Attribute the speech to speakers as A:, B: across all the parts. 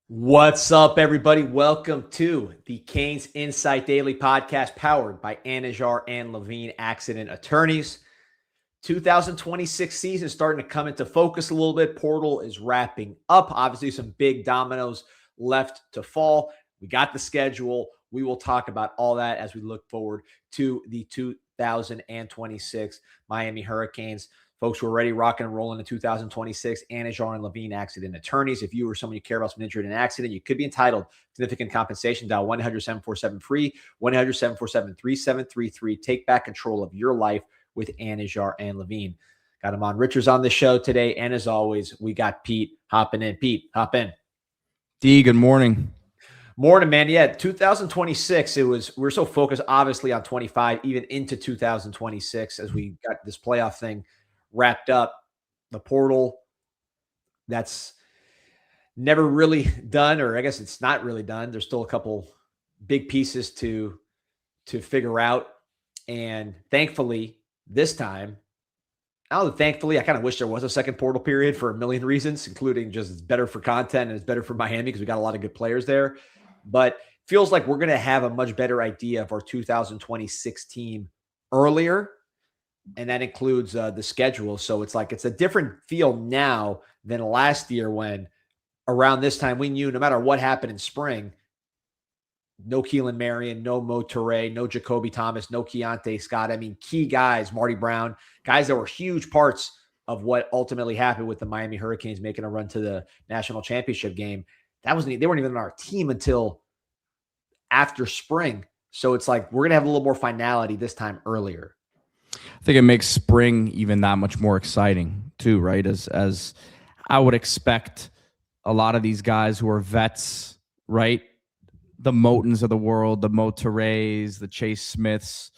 A: What's up, everybody? Welcome to the CanesInSight Daily podcast powered by Anajar and Levine Accident Attorneys. 2026 season starting to come into focus a little bit. Portal is wrapping up. Obviously, some big dominoes left to fall. We got the schedule. We will talk about all that as we look forward to the 2026 Miami Hurricanes. Folks, we're already rocking and rolling in 2026. Anajar and Levine Accident Attorneys. If you or someone you care about has been injured in an accident, you could be entitled to significant compensation. Dial 1-800-747-FREE, 1-800-747-3733. Take back control of your life with Anajar and Levine. Got Ahmmon Richards on the show today. And as always, we got Pete hopping in. Pete, hop in.
B: D, good morning.
A: Morning, man. Yeah, 2026, we're so focused, obviously, on 25, even into 2026 as we got this playoff thing wrapped up. The portal, that's never really done, or I guess it's not really done. There's still a couple big pieces to figure out. And thankfully, this time, I kind of wish there was a second portal period for a million reasons, including just it's better for content and it's better for Miami because we got a lot of good players there. But feels like we're going to have a much better idea of our 2026 team earlier. And that includes the schedule. So it's like it's a different feel now than last year when around this time we knew no matter what happened in spring, no Keelan Marion, no Mo Toure, no Jacoby Thomas, no Keontae Scott. I mean, key guys, Marty Brown, guys that were huge parts of what ultimately happened with the Miami Hurricanes making a run to the national championship game. They weren't even on our team until after spring. So it's like we're going to have a little more finality this time earlier.
B: I think it makes spring even that much more exciting too, right? As I would expect a lot of these guys who are vets, right? The Motons of the world, the Mo Toures, the Chase Smiths,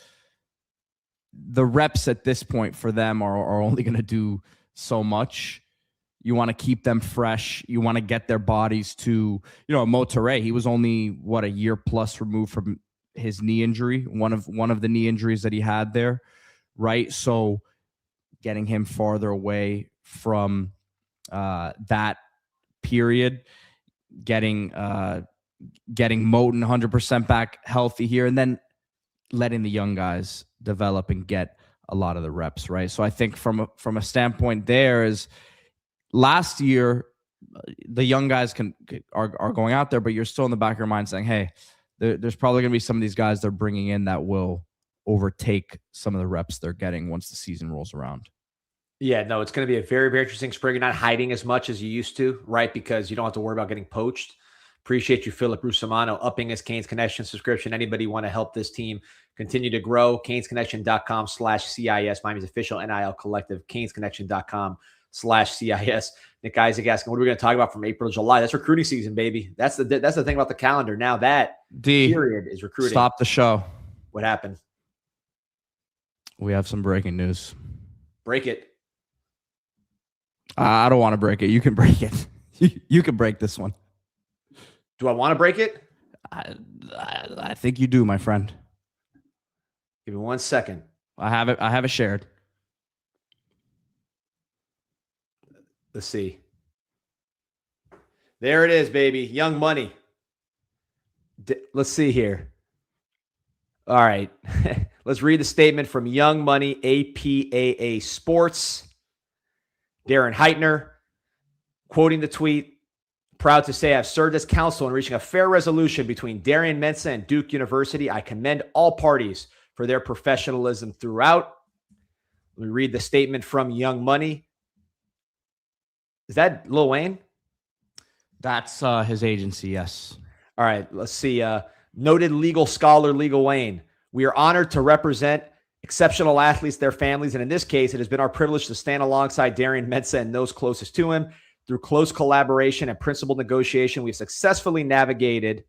B: the reps at this point for them are only going to do so much. You want to keep them fresh. You want to get their bodies to, Mo Toure, he was only, a year plus removed from his knee injury, one of the knee injuries that he had there. Right. So getting him farther away from that period, getting Moton 100% back healthy here, and then letting the young guys develop and get a lot of the reps. Right. So I think from a standpoint there is last year, the young guys are going out there, but you're still in the back of your mind saying, hey, there's probably going to be some of these guys they're bringing in that will overtake some of the reps they're getting once the season rolls around.
A: Yeah, no, it's going to be a very, very interesting spring. You're not hiding as much as you used to, right? Because you don't have to worry about getting poached. Appreciate you, Philip Rusamano, upping his Canes Connection subscription. Anybody want to help this team continue to grow? CanesConnection.com/CIS, Miami's official NIL collective, CanesConnection.com/CIS. Nick Isaac asking, what are we going to talk about from April to July? That's recruiting season, baby. That's the thing about the calendar. Now that period is recruiting.
B: Stop the show.
A: What happened?
B: We have some breaking news.
A: Break it.
B: I don't want to break it. You can break it. You can break this one.
A: Do I want to break it?
B: I think you do, my friend.
A: Give me 1 second.
B: I have it shared.
A: Let's see. There it is, baby. Young Money. Let's see here. All right. Let's read the statement from Young Money, APAA Sports. Darren Heitner, quoting the tweet, proud to say I've served as counsel in reaching a fair resolution between Darian Mensah and Duke University. I commend all parties for their professionalism throughout. Let me read the statement from Young Money. Is that Lil Wayne?
B: That's his agency, yes.
A: All right, let's see. Noted legal scholar, Legal Wayne. We are honored to represent exceptional athletes, their families, and in this case, it has been our privilege to stand alongside Darian Mensah and those closest to him. Through close collaboration and principled negotiation, we've successfully navigated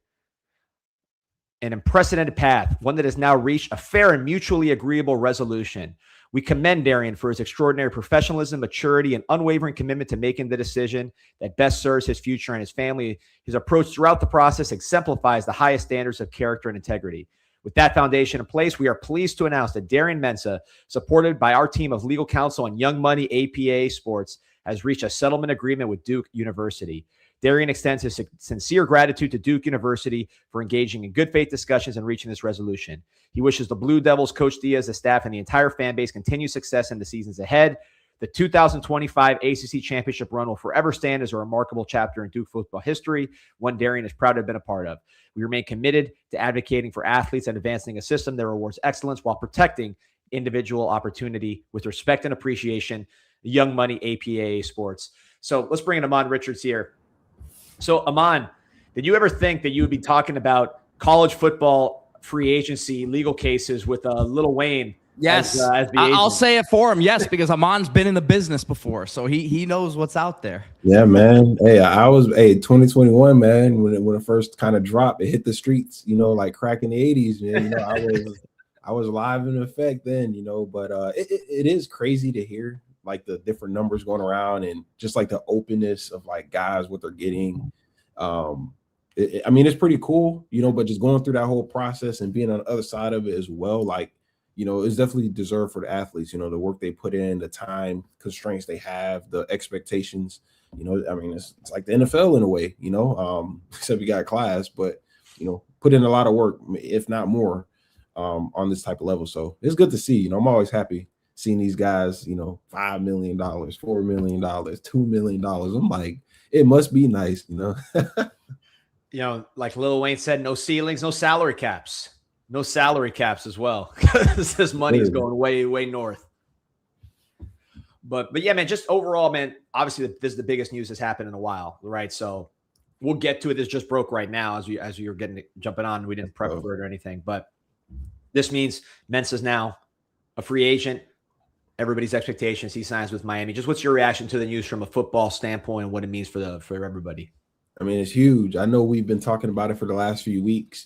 A: an unprecedented path, one that has now reached a fair and mutually agreeable resolution. We commend Darian for his extraordinary professionalism, maturity, and unwavering commitment to making the decision that best serves his future and his family. His approach throughout the process exemplifies the highest standards of character and integrity. With that foundation in place, we are pleased to announce that Darian Mensah, supported by our team of legal counsel and Young Money APA Sports, has reached a settlement agreement with Duke University. Darian extends his sincere gratitude to Duke University for engaging in good faith discussions and reaching this resolution. He wishes the Blue Devils, Coach Diaz, the staff, and the entire fan base continued success in the seasons ahead. The 2025 ACC Championship run will forever stand as a remarkable chapter in Duke football history, one Darian is proud to have been a part of. We remain committed to advocating for athletes and advancing a system that rewards excellence while protecting individual opportunity with respect and appreciation. Young Money APA Sports. So let's bring in Ahmmon Richards here. So Ahmmon, did you ever think that you would be talking about college football free agency legal cases with Lil Wayne?
B: Yes,
A: as the
B: I'll
A: agent?
B: say it for him. Yes, because Ahmmon's been in the business before, so he knows what's out there.
C: Yeah, man. Hey, I was 2021, man. When it first kind of dropped, it hit the streets. Like crack in the 80s, man. I was live in effect then. But it is crazy to hear like the different numbers going around and just like the openness of like guys what they're getting. I mean, it's pretty cool, but just going through that whole process and being on the other side of it as well, like. It's definitely deserved for the athletes, the work they put in, the time constraints they have, the expectations, I mean, it's like the NFL in a way, except we got class, but, put in a lot of work, if not more, on this type of level. So it's good to see, I'm always happy seeing these guys, $5 million, $4 million, $2 million. I'm like, it must be nice,
A: Like Lil Wayne said, no ceilings, no salary caps. No salary caps as well, because this money is going way, way north. But yeah, man, just overall, man, obviously this is the biggest news that's happened in a while, right? So we'll get to it. This just broke right now as you're jumping on. We didn't prep for it or anything, but this means Mensah's now a free agent. Everybody's expectations, he signs with Miami. Just what's your reaction to the news from a football standpoint and what it means for everybody?
C: I mean, it's huge. I know we've been talking about it for the last few weeks,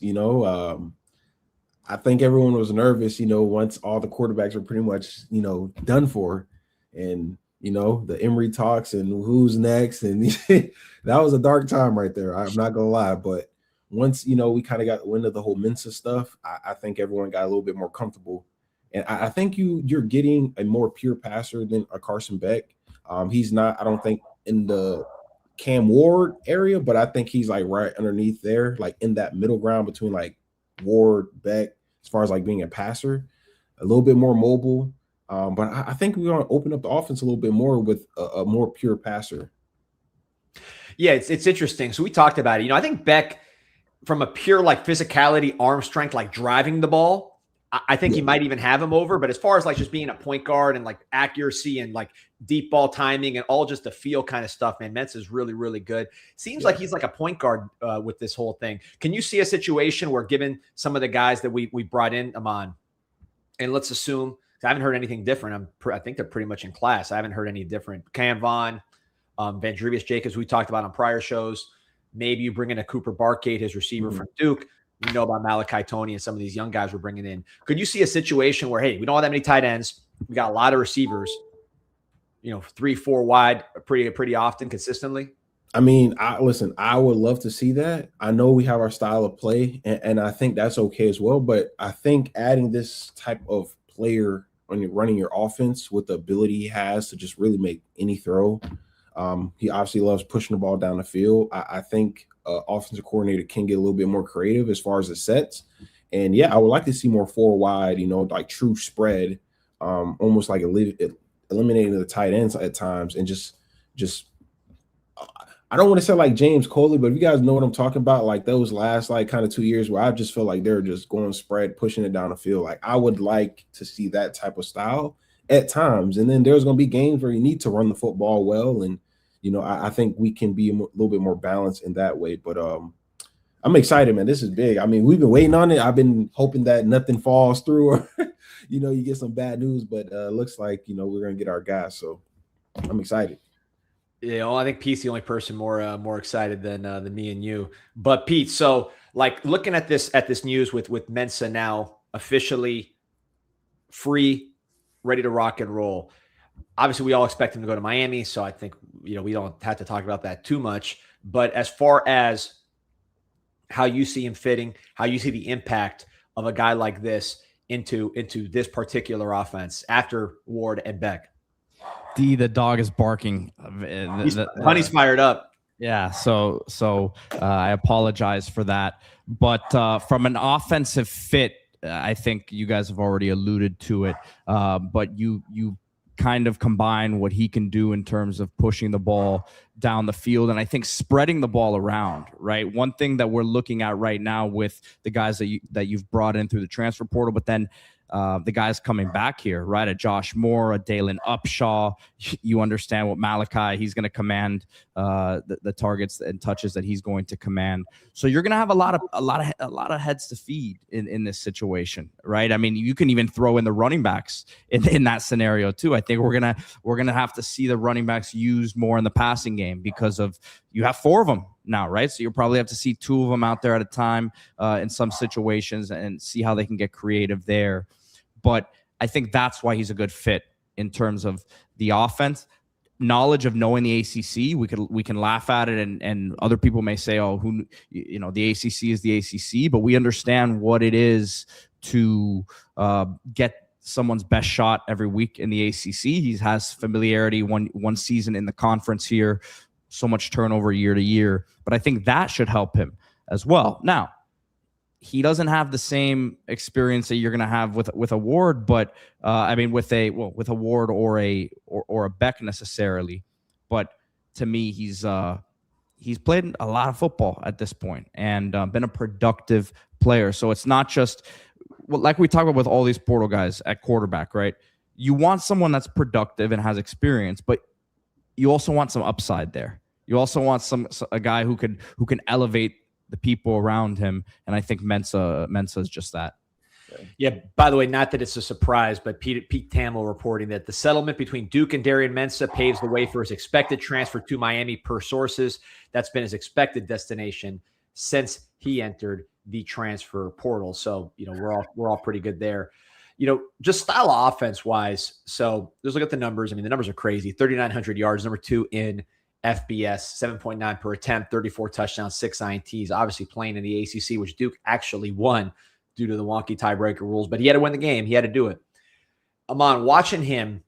C: I think everyone was nervous, once all the quarterbacks were pretty much, done for. And, the Emory talks and who's next. And that was a dark time right there. I'm not going to lie. But once, we kind of got wind of the whole Mensah stuff, I think everyone got a little bit more comfortable. And I think you're getting a more pure passer than a Carson Beck. He's not, I don't think, in the Cam Ward area, but I think he's like right underneath there, like in that middle ground between like Ward, Beck, as far as like being a passer, a little bit more mobile. But I think we're going to open up the offense a little bit more with a more pure passer.
A: Yeah, it's interesting. So we talked about it. I think Beck, from a pure like physicality, arm strength, like driving the ball, I think he might even have him over. But as far as like just being a point guard and like accuracy and like deep ball timing and all just the feel kind of stuff, man, Mensah is really, really good. Seems like he's like a point guard with this whole thing. Can you see a situation where, given some of the guys that we brought in, Ahmmon, and let's assume, I haven't heard anything different. I think they're pretty much in class. I haven't heard any different. Cam Vaughn, Vandrevius Jacobs, we talked about on prior shows. Maybe you bring in a Cooper Barcate, his receiver from Duke. We know about Malachi Tony and some of these young guys we're bringing in. Could you see a situation where, hey, we don't have that many tight ends. We got a lot of receivers, 3-4 wide pretty often, consistently?
C: I mean, I would love to see that. I know we have our style of play, and I think that's okay as well. But I think adding this type of player when you're running your offense with the ability he has to just really make any throw. He obviously loves pushing the ball down the field. I think offensive coordinator can get a little bit more creative as far as the sets. And yeah, I would like to see more 4 wide, like true spread, almost like eliminating the tight ends at times. And just I don't want to say like James Coley, but if you guys know what I'm talking about, like those last like kind of 2 years where I just feel like they're just going spread, pushing it down the field. Like I would like to see that type of style at times. And then there's going to be games where you need to run the football well. And, I think we can be a little bit more balanced in that way. But I'm excited, man. This is big. I mean, we've been waiting on it. I've been hoping that nothing falls through or, you get some bad news. But looks like, we're going to get our guys. So I'm excited.
A: Yeah, well, I think Pete's the only person more excited than me and you. But Pete, so like looking at this news with Mensah now officially free, ready to rock and roll. Obviously, we all expect him to go to Miami, so I think we don't have to talk about that too much. But as far as how you see him fitting, how you see the impact of a guy like this into this particular offense after Ward and Beck.
B: The dog is barking.
A: Honey's fired up.
B: Yeah, so I apologize for that. But from an offensive fit, I think you guys have already alluded to it. But you kind of combine what he can do in terms of pushing the ball down the field, and I think spreading the ball around. Right, one thing that we're looking at right now with the guys that you've brought in through the transfer portal, but then the guys coming back here, right? A Josh Moore, a Dalen Upshaw. You understand what Malachi, he's going to command the targets and touches that he's going to command. So you're going to have a lot of heads to feed in this situation, right? I mean, you can even throw in the running backs in that scenario too. I think we're gonna have to see the running backs used more in the passing game because of you have 4 of them now, right? So you'll probably have to see 2 of them out there at a time in some situations and see how they can get creative there. But I think that's why he's a good fit in terms of the offense. Knowledge of knowing the ACC, we can laugh at it, and other people may say, "Oh, the ACC is the ACC," but we understand what it is to get someone's best shot every week in the ACC. He has familiarity one season in the conference here, so much turnover year to year, but I think that should help him as well. Now, he doesn't have the same experience that you're going to have with a Ward, but I mean with a Ward or a Beck necessarily. But to me, he's played a lot of football at this point and been a productive player. So it's not just like we talk about with all these portal guys at quarterback, right? You want someone that's productive and has experience, but you also want some upside there. You also want a guy who can elevate the people around him, and I think Mensah is just that.
A: Yeah, by the way, not that it's a surprise, but Pete Thamel reporting that the settlement between Duke and Darian Mensah paves the way for his expected transfer to Miami per sources. That's been his expected destination since he entered the transfer portal. So, we're all pretty good there. Just style of offense wise. So let's look at the numbers. I mean, the numbers are crazy. 3,900 yards, number 2 in FBS, 7.9 per attempt, 34 touchdowns, 6 INTs, obviously playing in the ACC, which Duke actually won due to the wonky tiebreaker rules, but he had to win the game. He had to do it. Ahmmon, watching him,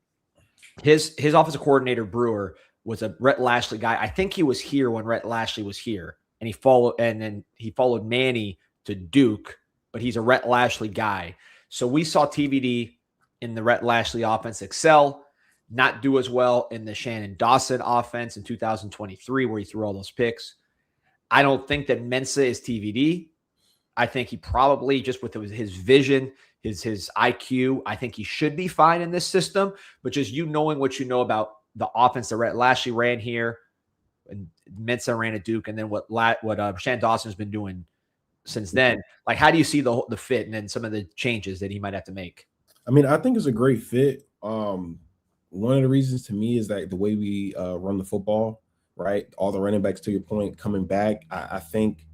A: his offensive coordinator, Brewer, was a Rhett Lashley guy. I think he was here when Rhett Lashley was here, and then he followed Manny to Duke, but he's a Rhett Lashley guy. So we saw TVD in the Rhett Lashley offense excel, not do as well in the Shannon Dawson offense in 2023, where he threw all those picks. I don't think that Mensah is TVD. I think he probably, just with his vision, his IQ, I think he should be fine in this system. But just knowing what you know about the offense that Rhett Lashley ran here, and Mensah ran at Duke, and then what Shannon Dawson's been doing since then. Like, how do you see the fit and then some of the changes that he might have to make?
C: I mean, I think it's a great fit. One of the reasons to me is that the way we run the football, right? All the running backs, to your point, coming back, I think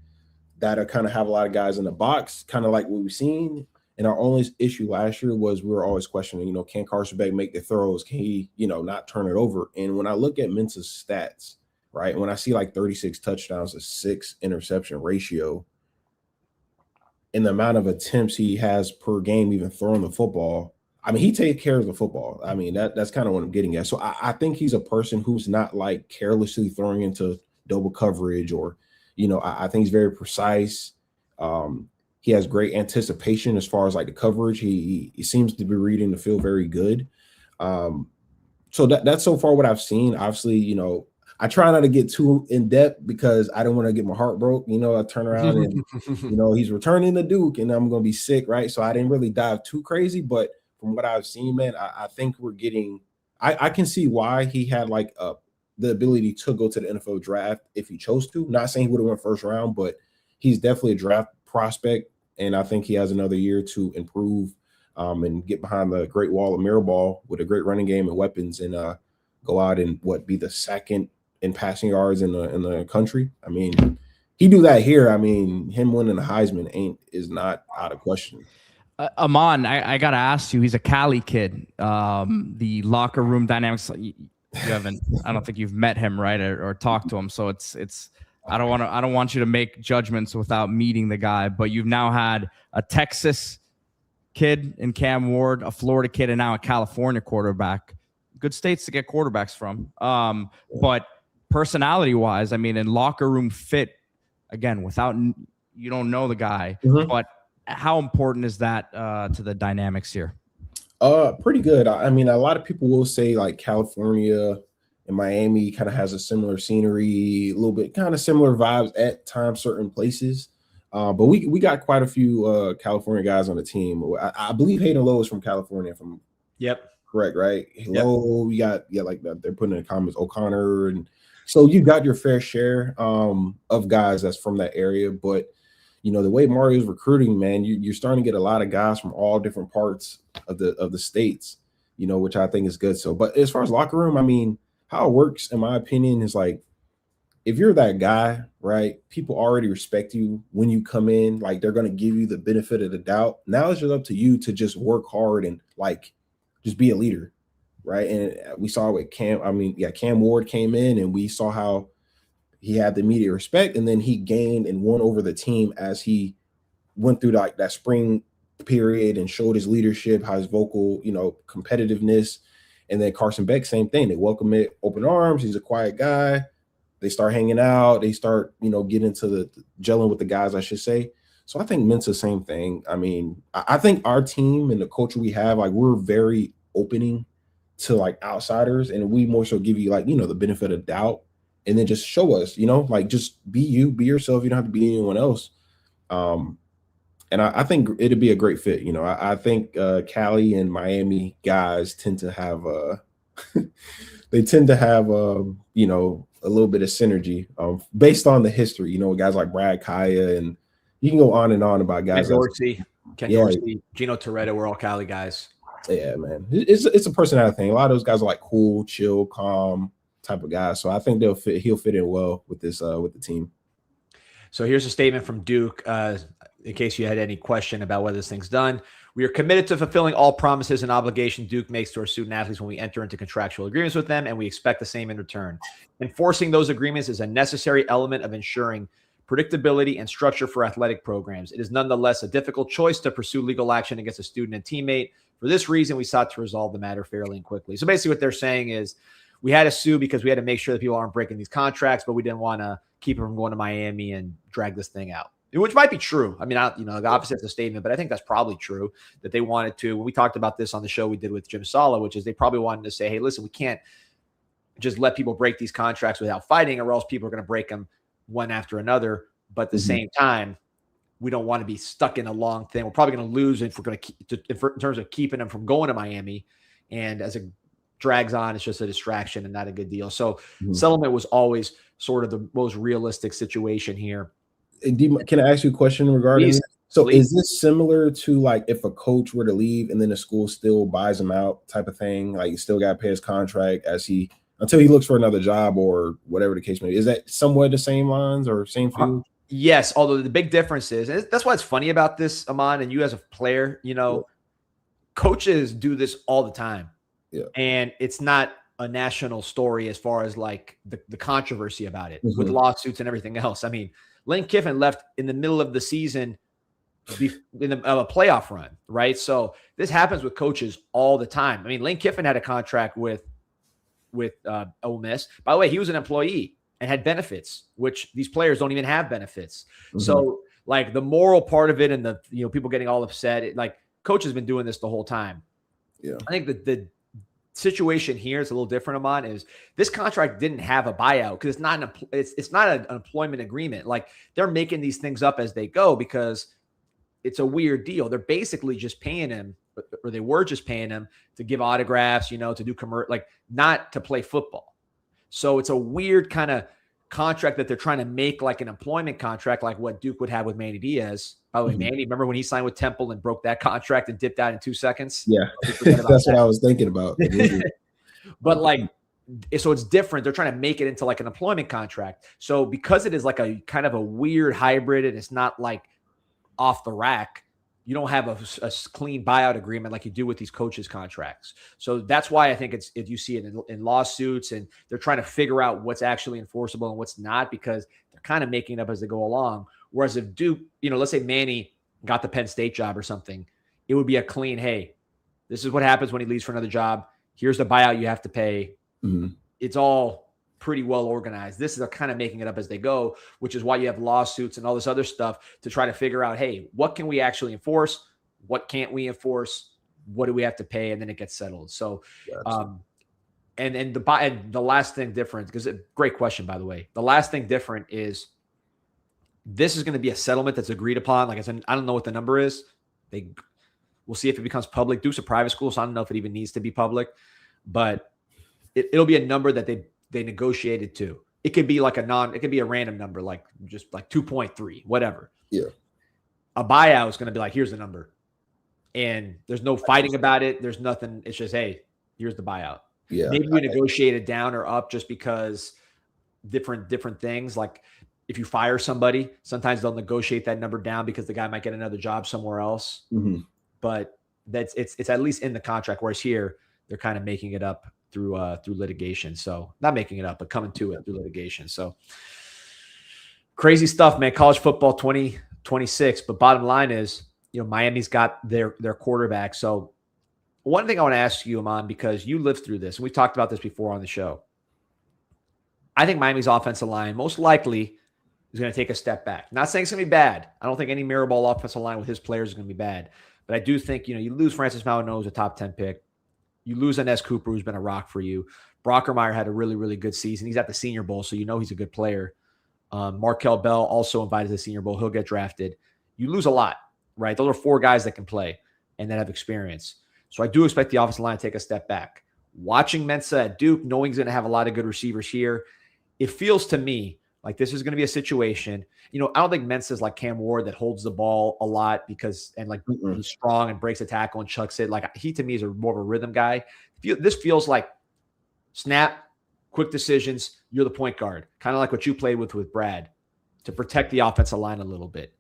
C: that'll kind of have a lot of guys in the box, kind of like what we've seen. And our only issue last year was we were always questioning, can Carson Beck make the throws? Can he, not turn it over? And when I look at Mensah's stats, right, when I see like 36 touchdowns, a 6 interception ratio, and the amount of attempts he has per game, even throwing the football, I mean, he takes care of the football. I mean, that's kind of what I'm getting at. So I think he's a person who's not like carelessly throwing into double coverage or, I think he's very precise. He has great anticipation as far as like the coverage. He seems to be reading the field very good. So that's so far what I've seen. Obviously, I try not to get too in depth because I don't want to get my heart broke. I turn around and, he's returning to Duke and I'm going to be sick, right? So I didn't really dive too crazy, but from what I've seen, man, I think we're getting – I can see why he had like the ability to go to the NFL draft if he chose to. Not saying he would have went first round, but he's definitely a draft prospect, and I think he has another year to improve and get behind the Great Wall of Mirrorball with a great running game and weapons and go out and be the second in passing yards in the country. I mean, he do that here. I mean, him winning the Heisman is not out of question.
B: Ahmmon, I gotta ask you. He's a Cali kid. The locker room dynamics. You haven't. I don't think you've met him, right, or talked to him. So it's. I don't want you to make judgments without meeting the guy. But you've now had a Texas kid in Cam Ward, a Florida kid, and now a California quarterback. Good states to get quarterbacks from. But personality wise, I mean, in locker room fit, again, without you don't know the guy, but how important is that to the dynamics here?
C: Pretty good. I mean, a lot of people will say like California and Miami kind of has a similar scenery, a little bit kind of similar vibes at times, certain places. But we got quite a few California guys on the team. I believe Hayden Lowe is from California. From correct, right? Lowe, we got like that. They're putting in the comments O'Connor, and so you got your fair share of guys that's from that area. But the way Mario's recruiting, man, you're starting to get a lot of guys from all different parts of the states, which I think is good. So, but as far as locker room, I mean, how it works, in my opinion, is like, if you're that guy, right, people already respect you when you come in. Like, they're going to give you the benefit of the doubt. Now it's just up to you to just work hard and like just be a leader, right? And we saw with Cam Ward came in, and we saw how he had the immediate respect, and then he gained and won over the team as he went through like that spring period and showed his leadership, how his vocal, competitiveness. And then Carson Beck, same thing. They welcome it open arms. He's a quiet guy. They start hanging out. They start, getting into the gelling with the guys, I should say. So I think Mensah, same thing. I mean, I think our team and the culture we have, like, we're very opening to like outsiders, and we more so give you like, the benefit of doubt, and then just show us, like, just be you, be yourself. You don't have to be anyone else. And I think it'd be a great fit. I think Cali and Miami guys tend to have they tend to have a little bit of synergy based on the history. Guys like Brad Kaya, and you can go on and on about guys.
A: Ken Dorsey, Gino Toretto, we're all Cali guys.
C: Yeah, man, it's a personality thing. A lot of those guys are like cool, chill, calm type of guys. So I think he'll fit in well with this with the team.
A: So here's a statement from Duke. In case you had any question about whether this thing's done. We are committed to fulfilling all promises and obligations Duke makes to our student athletes when we enter into contractual agreements with them, and we expect the same in return. Enforcing those agreements is a necessary element of ensuring predictability and structure for athletic programs. It is nonetheless a difficult choice to pursue legal action against a student and teammate. For this reason, we sought to resolve the matter fairly and quickly. So basically what they're saying is we had to sue because we had to make sure that people aren't breaking these contracts, but we didn't want to keep them from going to Miami and drag this thing out. Which might be true. I mean, obviously it's a statement, but I think that's probably true that they wanted to. When we talked about this on the show we did with Jim Sala, which is they probably wanted to say, hey, listen, we can't just let people break these contracts without fighting, or else people are going to break them one after another. But at the same time, we don't want to be stuck in a long thing. We're probably going to lose if we're going to in terms of keeping them from going to Miami. And as it drags on, it's just a distraction and not a good deal. So settlement was always sort of the most realistic situation here.
C: Can I ask you a question regarding this? So is this similar to like if a coach were to leave and then the school still buys him out type of thing? Like you still got to pay his contract until he looks for another job or whatever the case may be. Is that somewhat the same lines or same field?
A: Yes, although the big difference is, and that's why it's funny about this, Ahmmon, and you as a player, coaches do this all the time. Yeah. And it's not a national story as far as like the controversy about it with lawsuits and everything else. I mean, Lane Kiffin left in the middle of the season in a playoff run, right? So this happens with coaches all the time. I mean, Lane Kiffin had a contract with Ole Miss. By the way, he was an employee and had benefits, which these players don't even have benefits. So like the moral part of it and the people getting all upset, like coach has been doing this the whole time. Yeah, I think that the situation here is a little different, Ahmmon, is this contract didn't have a buyout because it's not an employment agreement. Like they're making these things up as they go because it's a weird deal. They're basically just paying him, or they were just paying him to give autographs, to do like not to play football. So it's a weird kind of contract that they're trying to make like an employment contract, like what Duke would have with Manny Diaz. By the way, Manny, remember when he signed with Temple and broke that contract and dipped out in 2 seconds?
C: Yeah, that's what I was thinking about.
A: But like, so it's different. They're trying to make it into like an employment contract. So because it is like a kind of a weird hybrid and it's not like off the rack, you don't have a clean buyout agreement like you do with these coaches' contracts. So that's why I think you see it in lawsuits, and they're trying to figure out what's actually enforceable and what's not, because they're kind of making it up as they go along. Whereas if Duke, let's say Manny got the Penn State job or something, it would be a clean, hey, this is what happens when he leaves for another job. Here's the buyout you have to pay. It's all pretty well organized. This is they're kind of making it up as they go, which is why you have lawsuits and all this other stuff to try to figure out, hey, what can we actually enforce? What can't we enforce? What do we have to pay? And then it gets settled. So, and the last thing different, because great question, by the way. The last thing different is this is going to be a settlement that's agreed upon. Like I said, I don't know what the number is. We'll see if it becomes public. Duke's a private school, so I don't know if it even needs to be public. But it'll be a number that they negotiated to. It could be like it could be a random number, like just like 2.3, whatever.
C: Yeah.
A: A buyout is going to be like, here's the number. And there's no fighting about it. There's nothing. It's just, hey, here's the buyout.
C: Yeah.
A: Maybe we negotiate it down or up just because different things. Like if you fire somebody, sometimes they'll negotiate that number down because the guy might get another job somewhere else.
C: Mm-hmm.
A: But it's at least in the contract. Whereas here, they're kind of making it up through litigation. So not making it up, but coming to it through litigation. So crazy stuff, man. College football 2026. But bottom line is, Miami's got their quarterback. So one thing I want to ask you, Ahmmon, because you lived through this, and we talked about this before on the show. I think Miami's offensive line most likely is going to take a step back. Not saying it's going to be bad. I don't think any Mirabal offensive line with his players is going to be bad. But I do think, you lose Francis Maldonado, who's a top 10 pick. You lose Ines Cooper, who's been a rock for you. Brockermeyer had a really, really good season. He's at the Senior Bowl, so he's a good player. Markel Bell also invited to the Senior Bowl. He'll get drafted. You lose a lot, right? Those are 4 guys that can play and that have experience. So I do expect the offensive line to take a step back. Watching Mensah at Duke, knowing he's going to have a lot of good receivers here, it feels to me like this is going to be a situation. I don't think Mensah is like Cam Ward that holds the ball a lot he's strong and breaks a tackle and chucks it. Like he to me is more of a rhythm guy. This feels like snap, quick decisions. You're the point guard, kind of like what you played with Brad to protect the offensive line a little bit.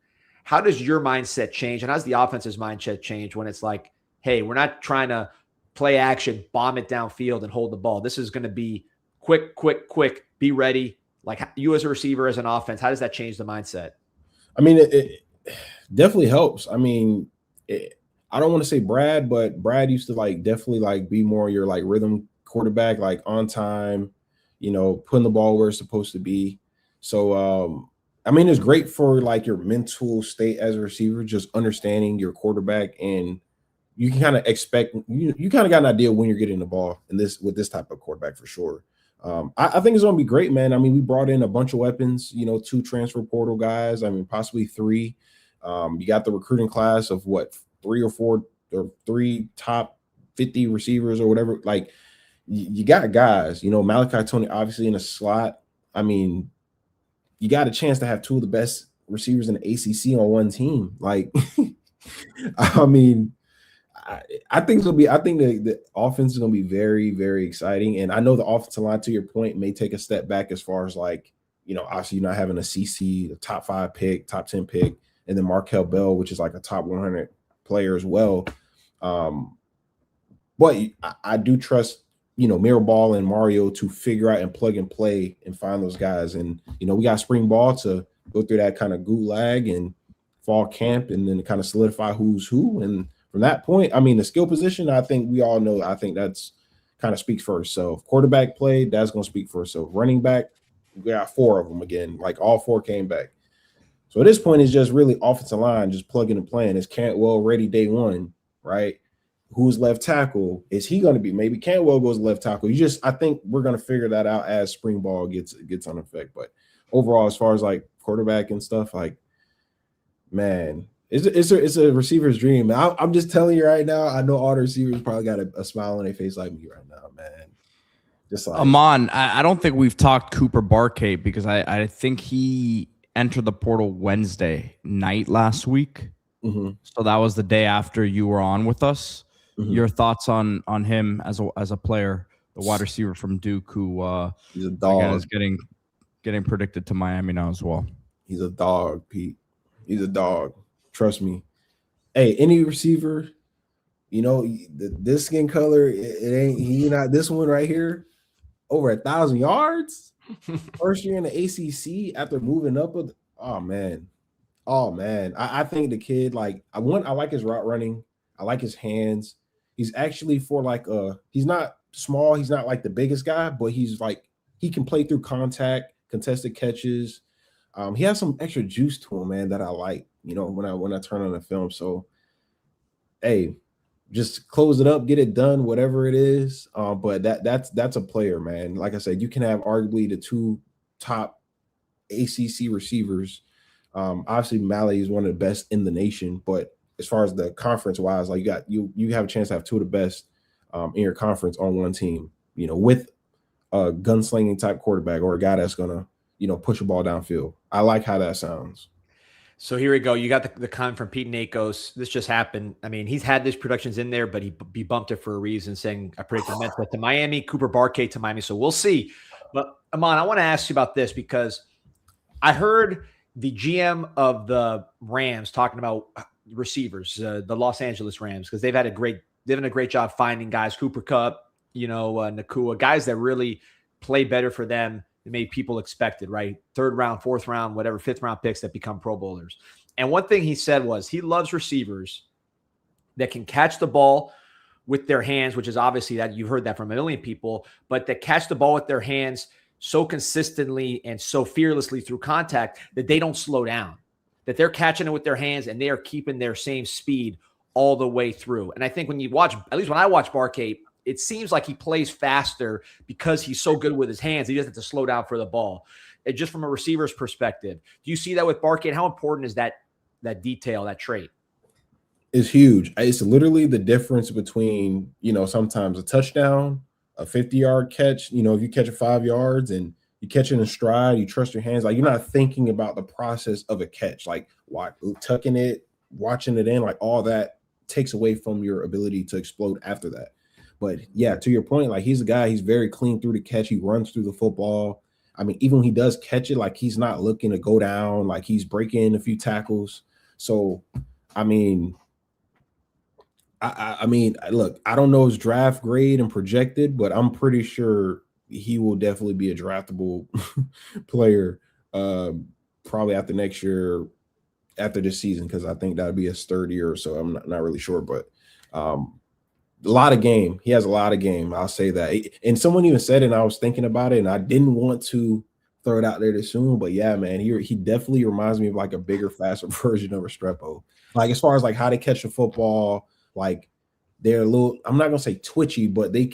A: How does your mindset change? And how does the offense's mindset change when it's like, hey, we're not trying to play action, bomb it downfield and hold the ball. This is going to be quick, be ready. Like you as a receiver, as an offense, how does that change the mindset?
C: I mean, it definitely helps. I mean, I don't want to say Brad, but Brad used to definitely be more your rhythm quarterback, on time, putting the ball where it's supposed to be. So, I mean, it's great for your mental state as a receiver, just understanding your quarterback, and you can kind of expect you kind of got an idea when you're getting the ball with this type of quarterback for sure. I think it's going to be great, man. I mean, we brought in a bunch of weapons, 2 transfer portal guys. I mean, possibly 3. You got the recruiting class of 3 or 4 or 3 top 50 receivers or whatever. You got guys, Malachi Tony, obviously in a slot. I mean, you got a chance to have 2 of the best receivers in the ACC on one team. I mean, I think the offense is going to be very, very exciting. And I know the offensive line, to your point, may take a step back as far as obviously you're not having a CC, a top 5 pick, top 10 pick, and then Markel Bell, which is a top 100 player as well. But I do trust, Mirabal and Mario to figure out and plug and play and find those guys. And, we got spring ball to go through that kind of gulag and fall camp and then kind of solidify who's who. And from that point, I mean, the skill position, I think we all know, I think that's kind of speaks for itself. Quarterback play, that's going to speak for itself. Running back, we got 4 of them again. All 4 came back. So at this point, it's just really offensive line, just plugging and playing. Is Cantwell ready day one, right? Who's left tackle? Is he going to be? Maybe Cantwell goes left tackle. I think we're going to figure that out as spring ball gets on effect. But overall, as far as quarterback and stuff, man, it's a receiver's dream. I'm just telling you right now. I know all the receivers probably got a smile on their face like me right now, man. Just
B: Ahmmon, I don't think we've talked Cooper Barcate because I think he entered the portal Wednesday night last week.
C: Mm-hmm.
B: So that was the day after you were on with us. Mm-hmm. Your thoughts on him as a player, the wide receiver from Duke, who
C: he's a dog.
B: Again, is getting predicted to Miami now as well.
C: He's a dog, Pete. He's a dog. Trust me. Hey, any receiver, this skin color, it ain't he not this one right here. Over 1,000 yards. First year in the ACC after moving up. Oh man. I think the kid, I like his route running. I like his hands. He's actually he's not small. He's not the biggest guy, but he's he can play through contact, contested catches. He has some extra juice to him, man, that I like, you know, when I turn on the film. So, hey, just close it up, get it done, whatever it is. But that's a player, man. Like I said, you can have arguably the 2 top ACC receivers. Obviously, Malley is one of the best in the nation, but as far as the conference wise, like you have a chance to have 2 of the best in your conference on one team, you know, with a gunslinging type quarterback or a guy that's gonna, you know, push a ball downfield. I like how that sounds.
A: So here we go. You got the comment from Pete Nakos. This just happened. I mean, he's had these productions in there, but he bumped it for a reason, saying I predicted Mensah to Miami, Cooper Barcate to Miami. So we'll see. But Ahmmon, I want to ask you about this because I heard the GM of the Rams talking about receivers, the Los Angeles Rams, because they've done a great job finding guys, Cooper Kupp, you know, Nakua, guys that really play better for them than maybe people expected, right? 3rd round, 4th round, whatever, 5th round picks that become Pro Bowlers. And one thing he said was he loves receivers that can catch the ball with their hands, which is obviously that you've heard that from a million people, but that catch the ball with their hands so consistently and so fearlessly through contact that they don't slow down, that they're catching it with their hands and they are keeping their same speed all the way through. And I think when you watch, at least when I watch Barcate, it seems like he plays faster because he's so good with his hands. He doesn't have to slow down for the ball. And just from a receiver's perspective, do you see that with Barcate? How important is that detail, that trait?
C: It's huge. It's literally the difference between, you know, sometimes a touchdown, a 50-yard catch. You know, if you catch it 5 yards and you catch it in stride, you trust your hands. Like, you're not thinking about the process of a catch, like tucking it, watching it in, like all that takes away from your ability to explode after that. But yeah, to your point, like he's a guy, he's very clean through the catch. He runs through the football. I mean, even when he does catch it, like he's not looking to go down, like he's breaking a few tackles. So, I mean, I mean, look, I don't know his draft grade and projected, but I'm pretty sure he will definitely be a draftable player probably after next year, after this season, because I think that would be his 3rd year or so. I'm not really sure, but a lot of game. He has a lot of game. I'll say that. And someone even said it, and I was thinking about it, and I didn't want to throw it out there too soon, but yeah, man, he definitely reminds me of like a bigger, faster version of Restrepo. Like as far as like how they catch the football, like they're a little, I'm not gonna say twitchy, but they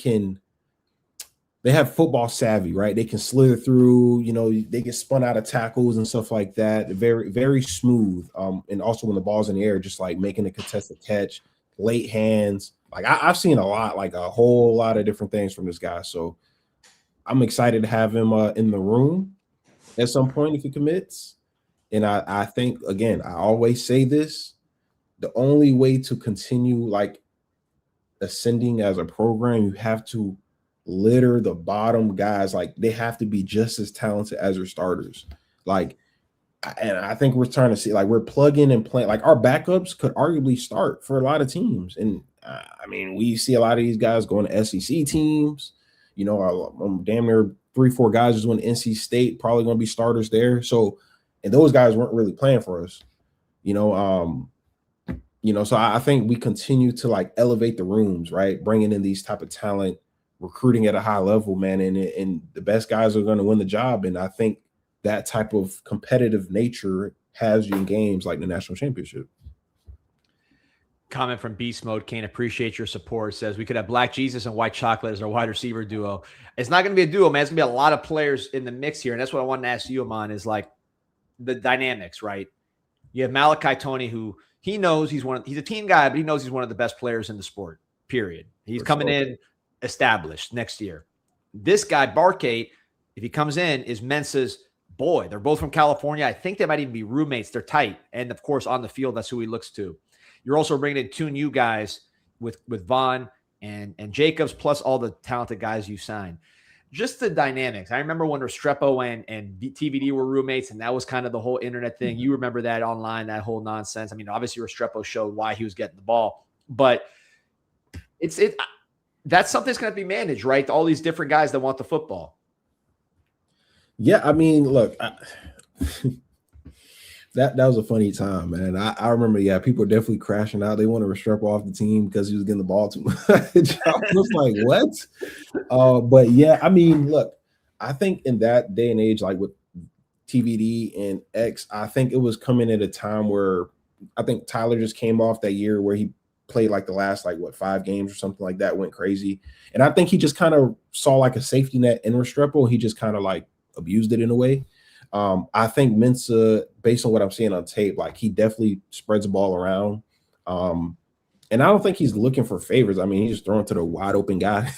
C: have football savvy, right? They can slither through, you know, they get spun out of tackles and stuff like that. Very, very smooth. And also when the ball's in the air, just like making a contested catch, late hands. Like I've seen a lot, like a whole lot of different things from this guy. So I'm excited to have him in the room at some point if he commits. And I think, again, I always say this, the only way to continue like ascending as a program, you have to litter the bottom guys. Like they have to be just as talented as your starters. Like, and I think we're trying to see, like we're plugging and playing, like our backups could arguably start for a lot of teams. And I mean, we see a lot of these guys going to SEC teams, you know, damn near 3-4 guys just went to NC State, probably going to be starters there. So, and those guys weren't really playing for us, you know, so I think we continue to like elevate the rooms, right? Bringing in these type of talent, recruiting at a high level, man. And the best guys are going to win the job. And I think that type of competitive nature has you in games like the national championship.
A: Comment from Beast Mode, Kane, appreciate your support. Says we could have Black Jesus and White Chocolate as our wide receiver duo. It's not going to be a duo, man. It's going to be a lot of players in the mix here. And that's what I wanted to ask you, Ahmmon, is like the dynamics, right? You have Malachi Tony, who he knows he's a team guy, but he knows he's one of the best players in the sport, period. He's coming in established next year. This guy, Barcate, if he comes in, is Mensah's boy. They're both from California. I think they might even be roommates. They're tight. And, of course, on the field, that's who he looks to. You're also bringing in 2 new guys with Vaughn and Jacobs, plus all the talented guys you signed. Just the dynamics. I remember when Restrepo and TVD were roommates, and that was kind of the whole internet thing. You remember that online, that whole nonsense. I mean, obviously Restrepo showed why he was getting the ball, but that's something that's going to be managed, right? All these different guys that want the football.
C: Yeah, I mean, look, that was a funny time, man. I remember, yeah, people were definitely crashing out. They wanted Restrepo off the team because he was getting the ball too much. I was like, what? But yeah, I mean, look, I think in that day and age, like with TVD and X, I think it was coming at a time where I think Tyler just came off that year where he played like the last like what 5 games or something like that, went crazy. And I think he just kind of saw like a safety net in Restrepo. He just kind of like abused it in a way. I think Mensah, based on what I'm seeing on tape, like he definitely spreads the ball around. And I don't think he's looking for favors. I mean, he's just throwing to the wide open guy,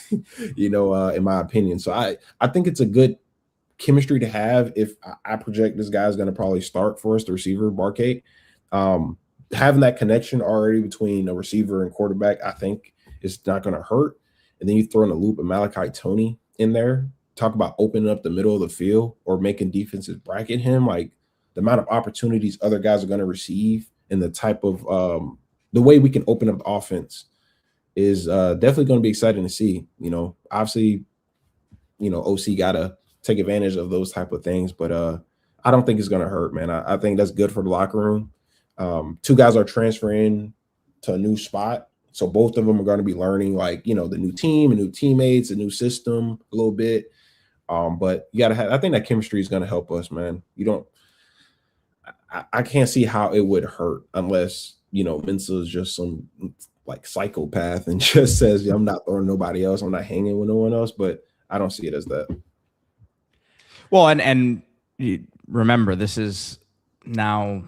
C: in my opinion. So I think it's a good chemistry to have. If I project this guy's going to probably start for us, the receiver, Barcate. Having that connection already between a receiver and quarterback, I think is not going to hurt. And then you throw in a loop of Malachi Tony in there. Talk about opening up the middle of the field or making defenses bracket him. Like the amount of opportunities other guys are going to receive and the type of the way we can open up the offense is definitely going to be exciting to see. Obviously, OC got to take advantage of those type of things, but I don't think it's going to hurt, man. I think that's good for the locker room. 2 guys are transferring to a new spot. So both of them are going to be learning the new team, and new teammates, a new system a little bit. But you got to have, I think that chemistry is going to help us, man. I can't see how it would hurt unless, Mensah is just some like psychopath and just says, I'm not throwing nobody else. I'm not hanging with no one else, but I don't see it as that.
B: Well, and remember, this is now,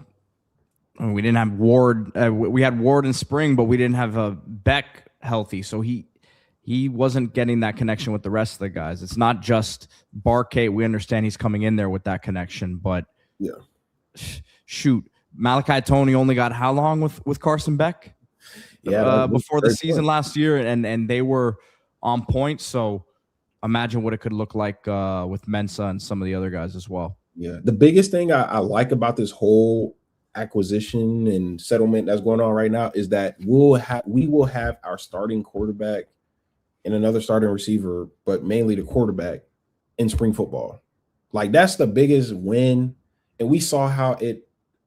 B: we didn't have Ward. We had Ward in spring, but we didn't have Beck healthy. So he wasn't getting that connection with the rest of the guys. It's not just Barcate. We understand he's coming in there with that connection, but
C: yeah,
B: shoot, Malachi Tony only got how long with Carson Beck?
C: Yeah,
B: before the season last year, and they were on point. So imagine what it could look like with Mensah and some of the other guys as well.
C: Yeah, the biggest thing I like about this whole acquisition and settlement that's going on right now is that we will have our starting quarterback and another starting receiver, but mainly the quarterback in spring football. Like that's the biggest win. And we saw how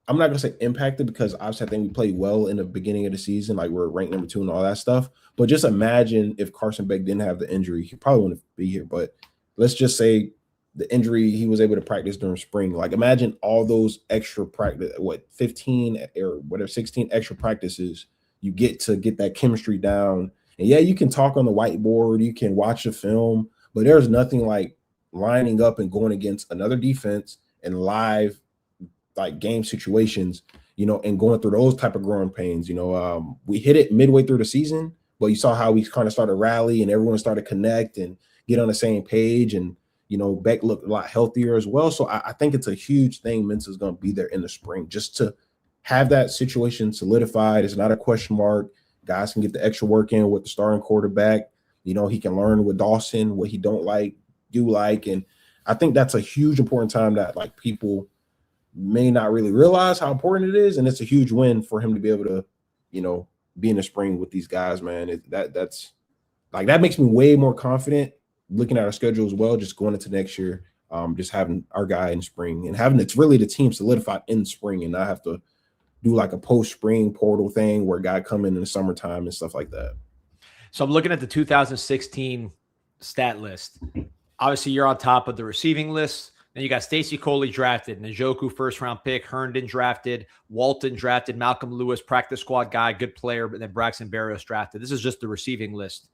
C: I'm not gonna say impacted, because obviously I think we played well in the beginning of the season, like we're ranked number 2 and all that stuff. But just imagine if Carson Beck didn't have the injury, he probably wouldn't be here. But let's just say the injury, he was able to practice during spring. Like imagine all those extra practice, 15 or whatever, 16 extra practices you get to get that chemistry down. And yeah, you can talk on the whiteboard, you can watch the film, but there's nothing like lining up and going against another defense in live like game situations, and going through those type of growing pains. We hit it midway through the season, but you saw how we kind of started rally and everyone started to connect and get on the same page. And Beck looked a lot healthier as well. So I think it's a huge thing. Mensah is going to be there in the spring just to have that situation solidified. It's not a question mark. Guys can get the extra work in with the starting quarterback. He can learn with Dawson what he do like. And I think that's a huge important time that like people may not really realize how important it is. And it's a huge win for him to be able to, be in the spring with these guys, man. That's like, that makes me way more confident looking at our schedule as well, just going into next year, just having our guy in spring and having it's really the team solidified in spring and not have to do like a post-spring portal thing where a guy come in the summertime and stuff like that.
A: So I'm looking at the 2016 stat list. Obviously, you're on top of the receiving list. Then you got Stacey Coley drafted, Njoku first-round pick, Herndon drafted, Walton drafted, Malcolm Lewis, practice squad guy, good player, but then Braxton Berrios drafted. This is just the receiving list.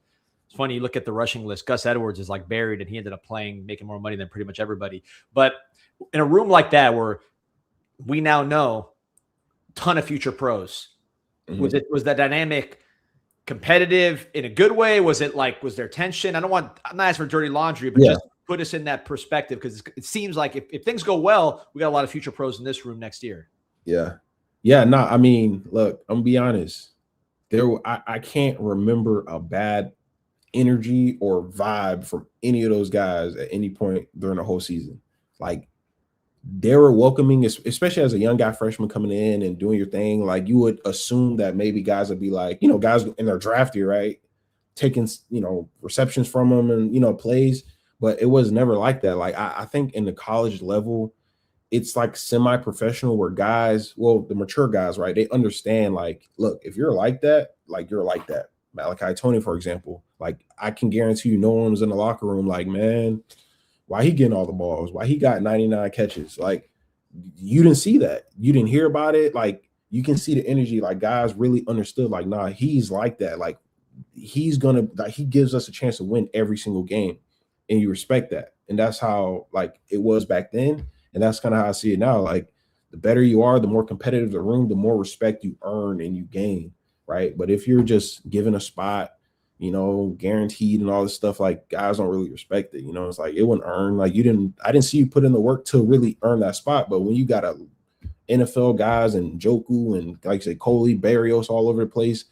A: It's funny, you look at the rushing list. Gus Edwards is like buried, and he ended up making more money than pretty much everybody. But in a room like that where we now know a ton of future pros, was that dynamic competitive in a good way? Was there tension? I'm not asking for dirty laundry, but just put us in that perspective, because it seems like if things go well, we got a lot of future pros in this room next year.
C: Yeah. No, I mean, look, I'm gonna be honest. I can't remember a bad energy or vibe from any of those guys at any point during the whole season. Like they were welcoming, especially as a young guy, freshman coming in and doing your thing. Like you would assume that maybe guys would be like, guys in their draft year, right? Taking, receptions from them and, plays. But it was never like that. Like I think in the college level, it's like semi-professional where guys, the mature guys, right? They understand like, look, if you're like that, like you're like that. Malachi Tony, for example, like I can guarantee you no one was in the locker room like, man, Why he getting all the balls? Why he got 99 catches? Like, you didn't see that. You didn't hear about it. Like, you can see the energy. Like, guys really understood, like, nah, he's like that. Like, he gives us a chance to win every single game. And you respect that. And that's how, like, it was back then. And that's kind of how I see it now. Like, the better you are, the more competitive the room, the more respect you earn and you gain, right? But if you're just given a spot, guaranteed and all this stuff, like, guys don't really respect it. It's like, it wasn't earned. Like, I didn't see you put in the work to really earn that spot. But when you got a NFL guys and Joku and, like I say, Coley, Barrios all over the place,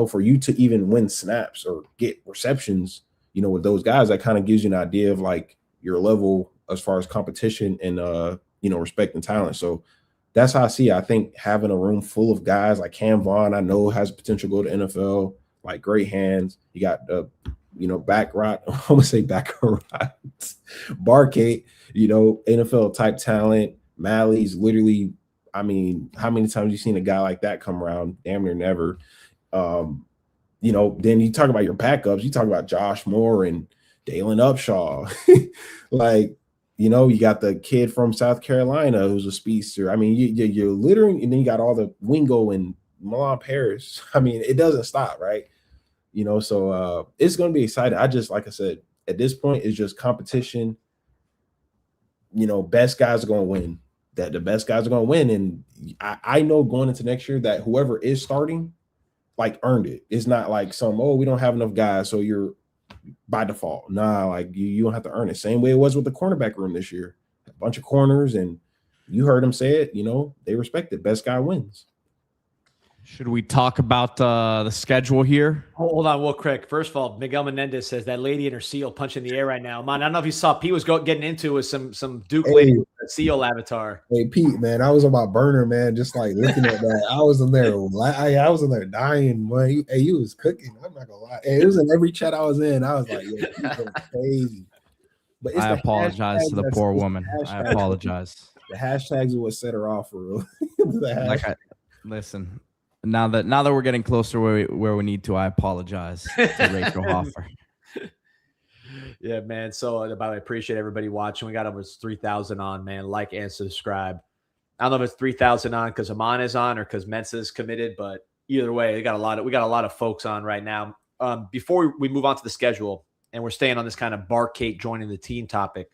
C: for you to even win snaps or get receptions, with those guys, that kind of gives you an idea of, like, your level as far as competition and, respect and talent. So that's how I see it. I think having a room full of guys like Cam Vaughn, I know has potential to go to NFL, like, great hands. You got, back rot. I'm going to say back rot. Barcate, NFL type talent. Malley's literally, I mean, how many times you seen a guy like that come around? Damn near never. Then you talk about your backups. You talk about Josh Moore and Dalen Upshaw. Like, you got the kid from South Carolina who's a speedster. I mean, you're littering, and then you got all the Wingo and Milan Paris. I mean, it doesn't stop, right? So it's going to be exciting. Like I said, at this point, it's just competition. Best guys are going to win. That the best guys are going to win. And I know going into next year that whoever is starting, like, earned it. It's not like we don't have enough guys, so you're by default. Nah, like, you don't have to earn it. Same way it was with the cornerback room this year. A bunch of corners, and you heard them say it, they respect it. Best guy wins.
B: Should we talk about the schedule here?
A: Hold on, real quick. First of all, Miguel Menendez says that lady and her seal punch in the air right now. Man, I don't know if you saw Pete was getting into with some Duke lady with a seal avatar.
C: Hey, Pete, man, I was on my burner, man, just like looking at that. I was in there, I was in there dying, man. He was cooking. I'm not gonna lie. Hey, it was in every chat I was in. I was like, yeah, Pete's going crazy. But
B: I apologize to the poor woman. I apologize.
C: The hashtags are what set her off, for real.
B: Listen. Now that we're getting closer where we need to, I apologize to Rachel Hoffer.
A: Yeah, man. So, by the way, I appreciate everybody watching. We got almost 3,000 on, man. Like and subscribe. I don't know if it's 3,000 on because Ahmmon is on or because Mensah is committed, but either way, we got a lot of folks on right now. Before we move on to the schedule, and we're staying on this kind of Barcate joining the team topic,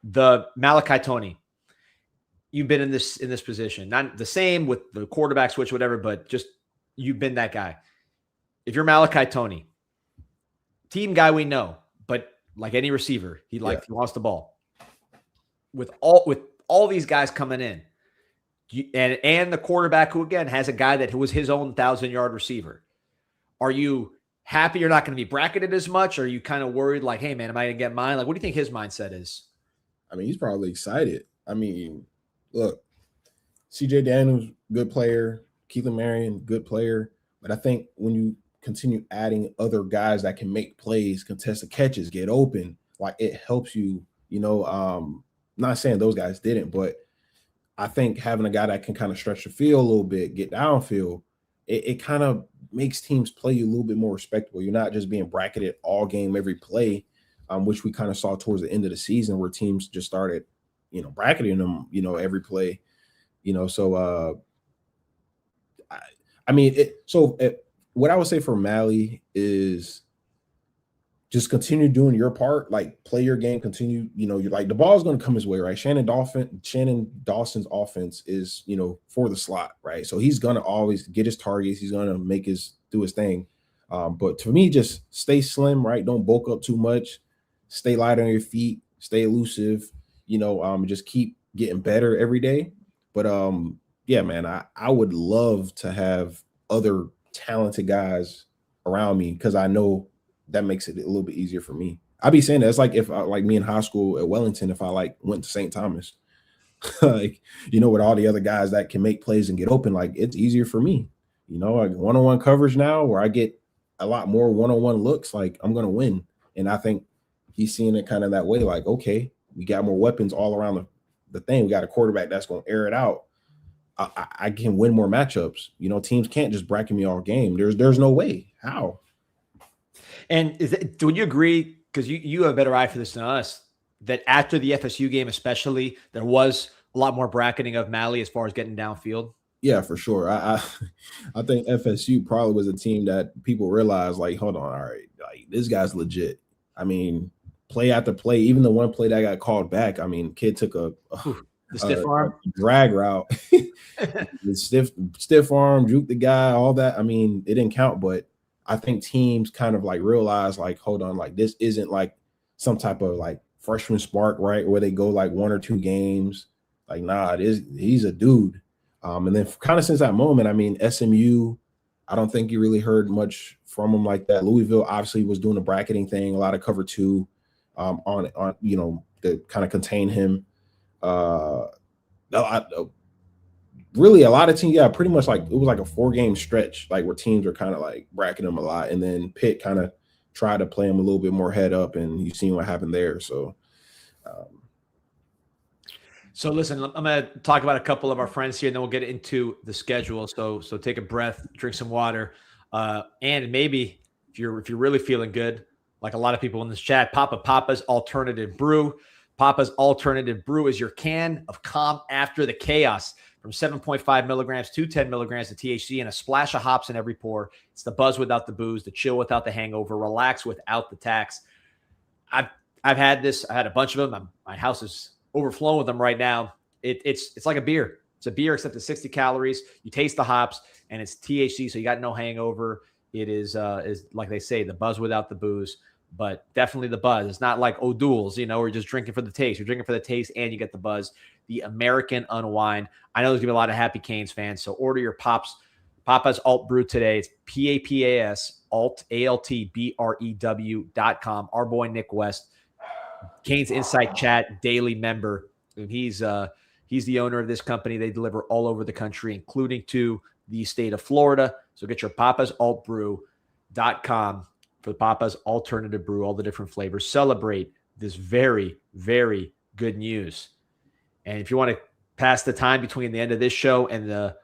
A: the Malachi Tony. You've been in this position, not the same with the quarterback switch, whatever, but just you've been that guy. If you're Malachi Tony, team guy, we know, but like any receiver, he wants the ball. With all these guys coming in, and the quarterback who again has a guy that was his own 1,000-yard receiver. Are you happy you're not going to be bracketed as much? Or are you kind of worried, like, hey man, am I going to get mine? Like, what do you think his mindset is?
C: I mean, he's probably excited. I mean, look, CJ Daniels, good player. Keelan Marion, good player. But I think when you continue adding other guys that can make plays, contest the catches, get open, like, it helps you, not saying those guys didn't, but I think having a guy that can kind of stretch the field a little bit, get downfield, it kind of makes teams play you a little bit more respectable. You're not just being bracketed all game, every play, which we kind of saw towards the end of the season where teams just started bracketing them, every play, so, what I would say for Malley is just continue doing your part, like, play your game, continue, you're like, the ball is going to come his way, right? Shannon Dawson's offense is, for the slot, right? So he's going to always get his targets. He's going to do his thing. But to me, just stay slim, right? Don't bulk up too much, stay light on your feet, stay elusive, just keep getting better every day. But yeah, man, I would love to have other talented guys around me because I know that makes it a little bit easier for me. I'd be saying that it's like if I, like me in high school at Wellington, if I went to St. Thomas, with all the other guys that can make plays and get open, like, it's easier for me, like one-on-one coverage now where I get a lot more one-on-one looks, like, I'm going to win. And I think he's seeing it kind of that way. Like, okay, we got more weapons all around the thing. We got a quarterback that's going to air it out. I can win more matchups. Teams can't just bracket me all game. There's no way. How?
A: And would you agree because you have a better eye for this than us, that after the FSU game, especially, there was a lot more bracketing of Mally as far as getting downfield.
C: Yeah, for sure. I think FSU probably was a team that people realized, like, hold on, all right, like this guy's legit. I mean, play after play, even the one play that got called back. I mean, kid took
A: The stiff arm.
C: drag route, the stiff arm, juke the guy, all that. I mean, it didn't count, but I think teams kind of like realize, like, hold on, like this isn't like some type of like freshman spark, right? Where they go like 1 or 2 games. Like, nah, he's a dude. And then kind of since that moment, I mean, SMU, I don't think you really heard much from him like that. Louisville obviously was doing a bracketing thing, a lot of cover 2 on you know, to kind of contain him. Really a lot of teams, pretty much like it was like a 4-game stretch, like where teams were kind of like bracketing him a lot, and then Pitt kind of tried to play him a little bit more head up, and you've seen what happened there. So
A: so listen, I'm going to talk about a couple of our friends here, and then we'll get into the schedule. So take a breath, drink some water, and maybe if you're really feeling good, like a lot of people in this chat, Papa's Alternative Brew. Papa's Alternative Brew is your can of calm after the chaos. From 7.5 milligrams to 10 milligrams of THC and a splash of hops in every pour. It's the buzz without the booze, the chill without the hangover, relax without the tax. I've had this. I had a bunch of them. My house is overflowing with them right now. It's like a beer. It's a beer except it's 60 calories. You taste the hops and it's THC, so you got no hangover. It is like they say, the buzz without the booze, but definitely the buzz. It's not like O'Doul's, you know, where you're just drinking for the taste. You're drinking for the taste and you get the buzz. The American Unwind. I know there's gonna be a lot of happy Canes fans, so order your Papa's Alt Brew today. It's PAPAS Alt ALTBREW.com. Our boy Nick West, CanesInSight Chat Daily member. And he's the owner of this company. They deliver all over the country, including to the state of Florida. So get your PapasAltBrew.com for the Papa's Alternative Brew, all the different flavors. Celebrate this very, very good news. And if you want to pass the time between the end of this show and the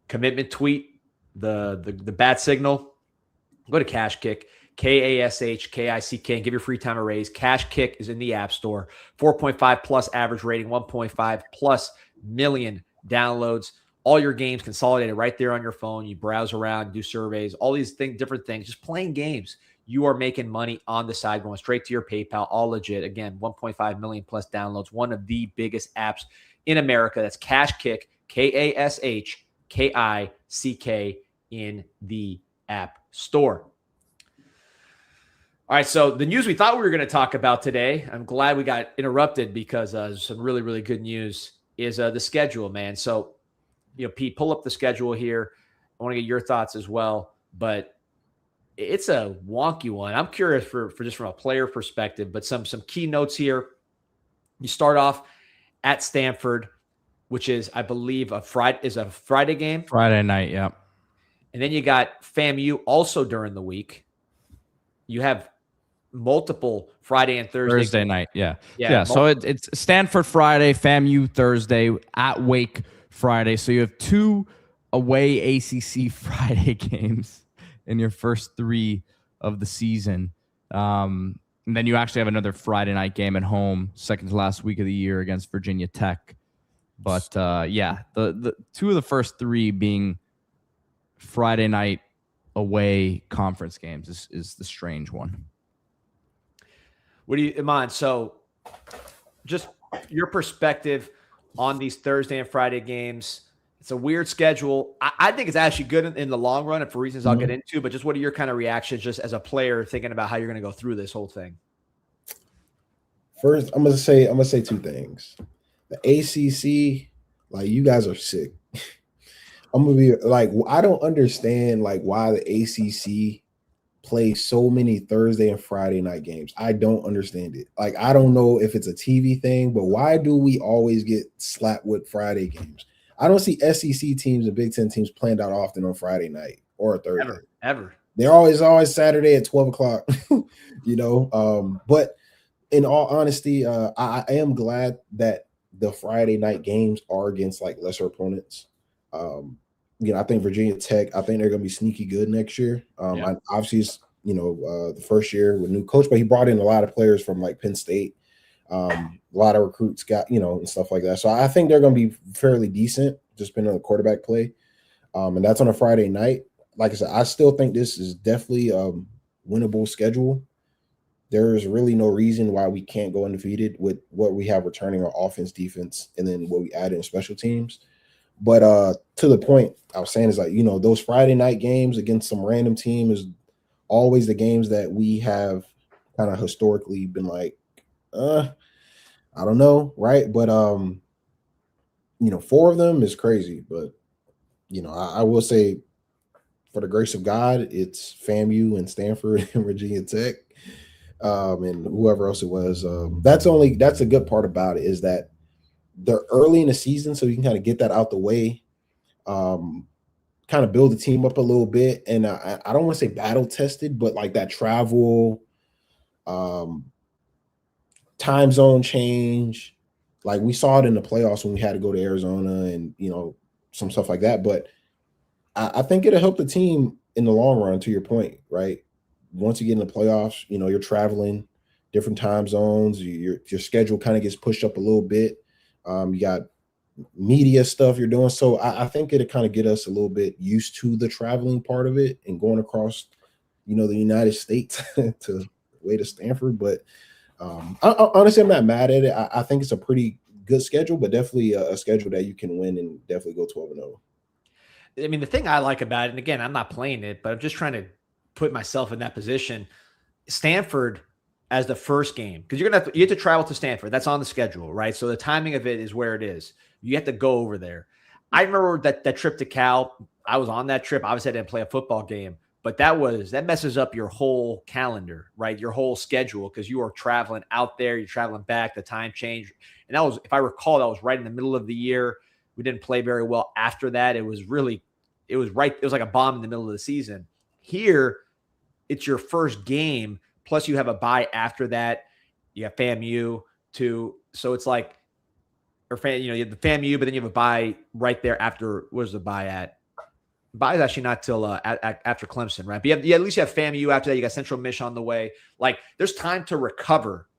A: commitment tweet, the bat signal, go to KashKick, KashKick, and give your free time a raise. KashKick is in the App Store. 4.5 plus average rating, 1.5 plus million downloads. All your games consolidated right there on your phone. You browse around, do surveys, all these different things, just playing games. You are making money on the side, going straight to your PayPal, all legit. Again, 1.5 million plus downloads, one of the biggest apps in America. That's KashKick, KashKick in the App Store. All right, so the news we thought we were going to talk about today, I'm glad we got interrupted because some really, really good news, is the schedule, man. So, you know, Pete, pull up the schedule here. I want to get your thoughts as well, but it's a wonky one. I'm curious for just from a player perspective, but some key notes here. You start off at Stanford, which is, I believe, a Friday game.
B: Friday night, yeah.
A: And then you got FAMU also during the week. You have multiple Friday and
B: Thursday night, yeah. So it's Stanford Friday, FAMU Thursday, at Wake Friday. So you have 2 away ACC Friday games in your first 3 of the season. And then you actually have another Friday night game at home, second to last week of the year against Virginia Tech. But the 2 of the first 3 being Friday night away conference games is the strange one.
A: What do you, Ahmmon? So just your perspective on these Thursday and Friday games. It's a weird schedule. I think it's actually good in the long run, and for reasons I'll get into, but just what are your kind of reactions just as a player thinking about how you're going to go through this whole thing?
C: First, I'm gonna say 2 things. The ACC, like, you guys are sick. I'm gonna be like, I don't understand like why the ACC plays so many Thursday and Friday night games. I don't understand it. Like, I don't know if it's a TV thing, but why do we always get slapped with Friday games? I don't see SEC teams and Big Ten teams playing that often on Friday night or a Thursday.
A: Ever.
C: They're always Saturday at 12 o'clock, you know. But in all honesty, I am glad that the Friday night games are against like lesser opponents. You know, I think Virginia Tech, I think they're going to be sneaky good next year. Obviously, it's the first year with new coach, but he brought in a lot of players from like Penn State. A lot of recruits got, and stuff like that. So I think they're going to be fairly decent, just depending on the quarterback play. And that's on a Friday night. Like I said, I still think this is definitely a winnable schedule. There's really no reason why we can't go undefeated with what we have returning on offense, defense, and then what we add in special teams. But to the point I was saying is like, those Friday night games against some random team is always the games that we have kind of historically been like, I don't know, right? But 4 of them is crazy. But I will say, for the grace of God, it's FAMU and Stanford and Virginia Tech, and whoever else it was. That's a good part about it, is that they're early in the season, so you can kind of get that out the way, kind of build the team up a little bit. And I don't want to say battle tested, but like that travel, time zone change, like we saw it in the playoffs when we had to go to Arizona and some stuff like that. But I think it'll help the team in the long run, to your point, right? Once you get in the playoffs, you're traveling different time zones, your schedule kind of gets pushed up a little bit. You got media stuff you're doing. So I think it'll kind of get us a little bit used to the traveling part of it and going across, the United States to way to Stanford. But honestly, I'm not mad at it. I think it's a pretty good schedule, but definitely a schedule that you can win and definitely go 12-0.
A: I mean, the thing I like about it, and again, I'm not playing it, but I'm just trying to put myself in that position. Stanford as the first game, because you have to travel to Stanford. That's on the schedule, right? So the timing of it is where it is. You have to go over there. I remember that trip to Cal. I was on that trip. Obviously, I didn't play a football game, but that messes up your whole calendar, right? Your whole schedule, because you are traveling out there, you're traveling back, the time change. And that was, if I recall, that was right in the middle of the year. We didn't play very well after that. It was like a bomb in the middle of the season. Here, it's your first game, plus you have a bye after that. You have FAMU too. So it's like, you have the FAMU, but then you have a bye right there after. Where's the bye at? Bye is actually not till after Clemson, right? But at least you have FAMU after that. You got Central Michigan on the way. Like, there's time to recover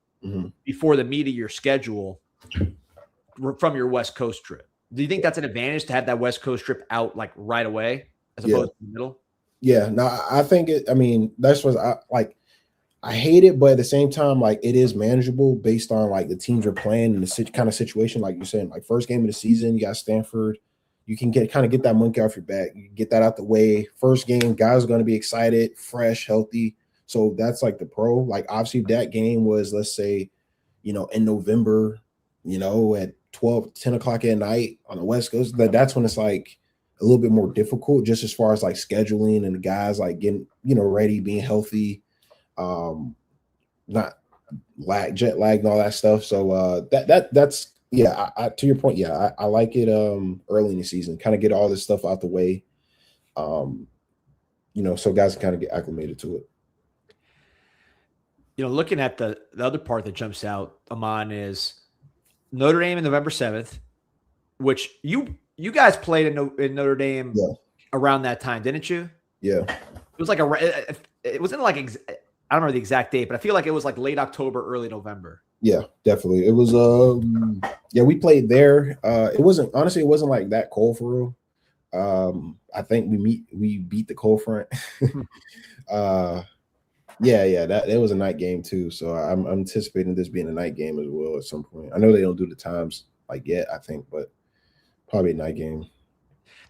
A: before the meat of your schedule from your West Coast trip. Do you think that's an advantage to have that West Coast trip out like right away as opposed to the middle?
C: Yeah, no, I think that's what I hate it, but at the same time, like, it is manageable based on like the teams are playing and the kind of situation, like you're saying, like first game of the season, you got Stanford, you can get that monkey off your back, you can get that out the way. First game, guys are going to be excited, fresh, healthy. So that's like the pro. Like, obviously, that game was, let's say, in November, at 10 o'clock at night on the West Coast, that's when it's like a little bit more difficult, just as far as like scheduling and the guys like getting, ready, being healthy, not jet lag and all that stuff. So that's to your point. Yeah, I like it early in the season, kind of get all this stuff out the way, so guys can kind of get acclimated to it.
A: Looking at the other part that jumps out, Ahmmon, is Notre Dame in November 7th, which you guys played in Notre Dame around that time, didn't you?
C: Yeah.
A: It was like it wasn't like, I don't remember the exact date, but I feel like it was like late October, early November. Yeah,
C: definitely. It was, we played there. It wasn't like that cold for real. I think we beat the cold front. That was a night game too. So I'm anticipating this being a night game as well at some point. I know they don't do the times like yet, I think, but probably a night game.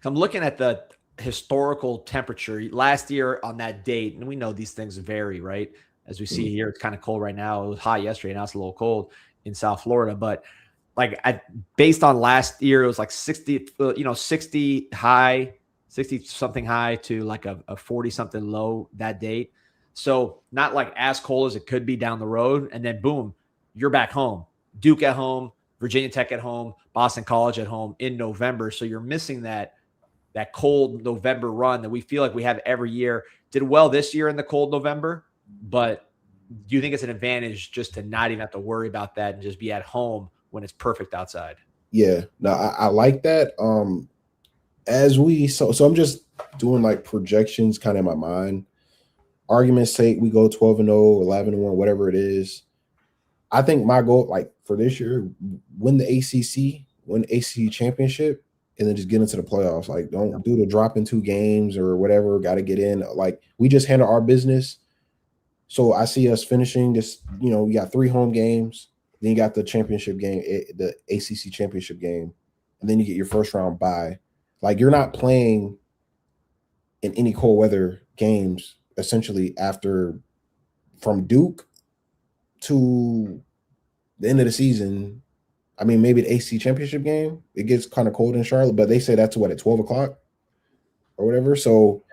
A: I'm looking at the historical temperature last year on that date, and we know these things vary, right? As we see here, it's kind of cold right now. It was hot yesterday, now it's a little cold in South Florida. But like, based on last year, it was like 60, 60 high, 60 something high to like a 40 something low that date. So not like as cold as it could be down the road. And then boom, you're back home. Duke at home, Virginia Tech at home, Boston College at home in November. So you're missing that cold November run that we feel like we have every year. Did well this year in the cold November, but do you think it's an advantage just to not even have to worry about that and just be at home when it's perfect outside?
C: Yeah, no, I like that. So I'm just doing like projections kind of in my mind. argument's sake, we go 12-0, 11-1, whatever it is. I think my goal, like for this year, win the ACC, win the ACC championship, and then just get into the playoffs. Like, don't do the drop in 2 games or whatever. Got to get in. Like, we just handle our business. So I see us finishing this. You know, we got 3 home games. Then you got the championship game, the ACC championship game, and then you get your first round bye. Like, you're not playing in any cold weather games essentially after from Duke to the end of the season. I mean, maybe the ACC championship game, it gets kind of cold in Charlotte, but they say that's what, at 12 o'clock or whatever. So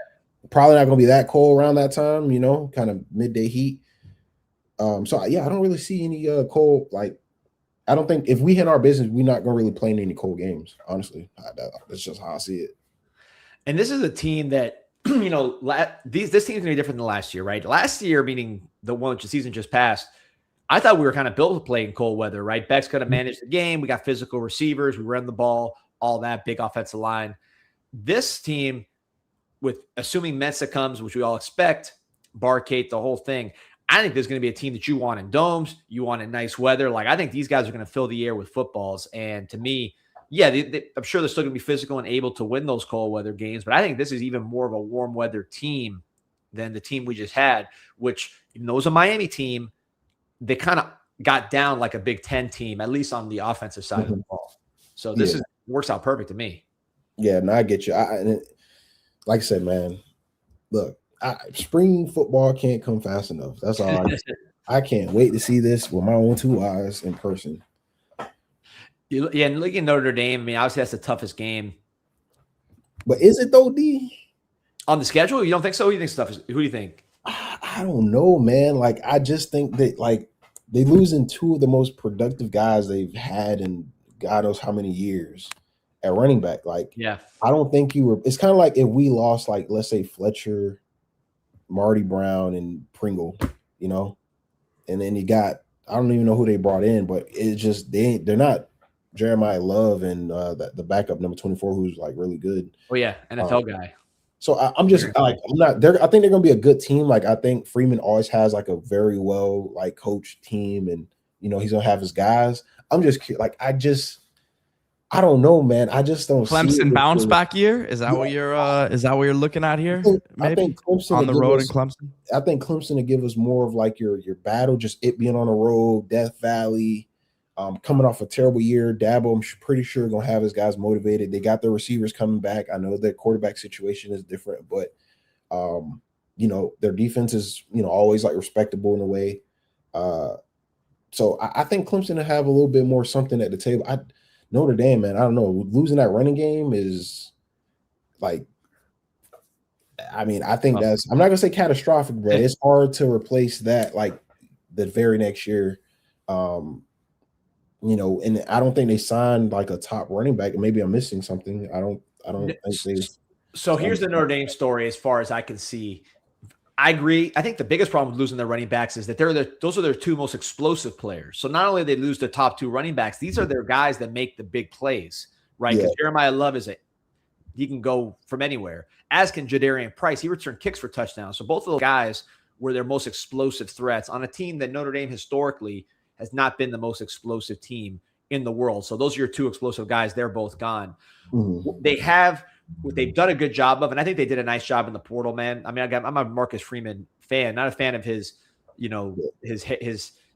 C: probably not going to be that cold around that time, you know, kind of midday heat. So yeah, I don't really see any cold. Like, I don't think if we hit our business, we're not going to really play in any cold games. Honestly, that's just how I see it.
A: And this is a team that, you know, this team's going to be different than last year, right? Last year, meaning the one which the season just passed, I thought we were kind of built to play in cold weather, right? Beck's going to manage the game. We got physical receivers. We run the ball, all that, big offensive line. This team, with assuming Mensah comes, which we all expect, Barcate, the whole thing, I think there's going to be a team that you want in domes. You want in nice weather. Like, I think these guys are going to fill the air with footballs. And to me, yeah, I'm sure they're still going to be physical and able to win those cold weather games. But I think this is even more of a warm weather team than the team we just had, which, even though it was a Miami team, they kind of got down like a Big Ten team, at least on the offensive side of the ball. So this works out perfect to me.
C: Yeah, no, I get you. Like I said, man, look, spring football can't come fast enough. That's all. I can't wait to see this with my own 2 eyes in person.
A: Yeah, and looking at Notre Dame, I mean, obviously that's the toughest game.
C: But is it though, D?
A: On the schedule? You don't think so? Who do you think's toughest? Who do you think?
C: I don't know, man. Like, I just think that, like, they losing 2 of the most productive guys they've had in God knows how many years at running back. Like,
A: yeah,
C: I don't think you were. It's kind of like if we lost, like, let's say Fletcher, Marty Brown, and Pringle, you know, and then you got, I don't even know who they brought in, but it's just they're not Jeremiah Love and the backup number 24, who's like really good.
A: Oh yeah, NFL guy.
C: So I'm just like, I'm not there. I think they're gonna be a good team. Like, I think Freeman always has like a very well like coached team, and you know he's gonna have his guys. I'm just like, I don't know, man. I just don't.
B: Clemson bounce back year. Is that what you're looking at here?
C: I think Clemson
B: on the road in Clemson.
C: I think Clemson to give us more of like your battle, just it being on the road, Death Valley. Coming off a terrible year, Dabo, I'm pretty sure gonna have his guys motivated. They got their receivers coming back. I know their quarterback situation is different, but you know, their defense is, you know, always like respectable in a way. So I think Clemson will have a little bit more something at the table. Notre Dame, man, I don't know. Losing that running game is like, I mean, I think that's, I'm not gonna say catastrophic, but it's hard to replace that like the very next year. You know, and I don't think they signed like a top running back. Maybe I'm missing something. I don't think they.
A: So here's the Notre Dame story, as far as I can see. I agree. I think the biggest problem with losing their running backs is that those are their 2 most explosive players. So not only did they lose their top 2 running backs, these are their guys that make the big plays, right? Because Jeremiah Love he can go from anywhere, as can Jadarian Price. He returned kicks for touchdowns. So both of those guys were their most explosive threats on a team that Notre Dame historically has not been the most explosive team in the world. So those are your 2 explosive guys. They're both gone. Mm-hmm. They've done a good job of, and I think they did a nice job in the portal, man. I mean, I'm a Marcus Freeman fan, not a fan of his, you know, his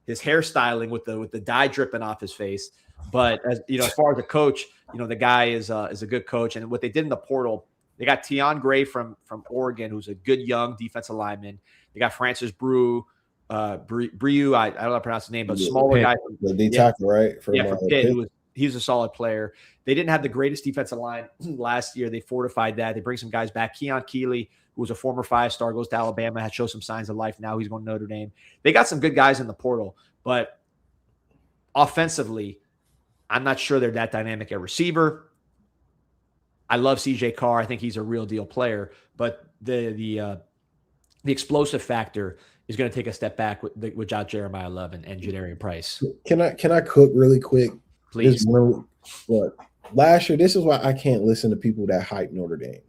A: hairstyling with the dye dripping off his face. But as you know, as far as a coach, you know, the guy is a good coach. And what they did in the portal, they got Tion Gray from Oregon, who's a good young defensive lineman. They got Francis Brew, I don't know how to pronounce his name, but smaller guy.
C: The tackle, right?
A: From Pitt. He's a solid player. They didn't have the greatest defensive line last year. They fortified that. They bring some guys back. Keon Keeley, who was a former 5-star, goes to Alabama, had shown some signs of life. Now he's going to Notre Dame. They got some good guys in the portal, but offensively, I'm not sure they're that dynamic at receiver. I love CJ Carr. I think he's a real deal player, but the explosive factor is going to take a step back without Jeremiah Love and Jadarian Price.
C: Can I cook really quick?
A: Please.
C: Look, last year, this is why I can't listen to people that hype Notre Dame.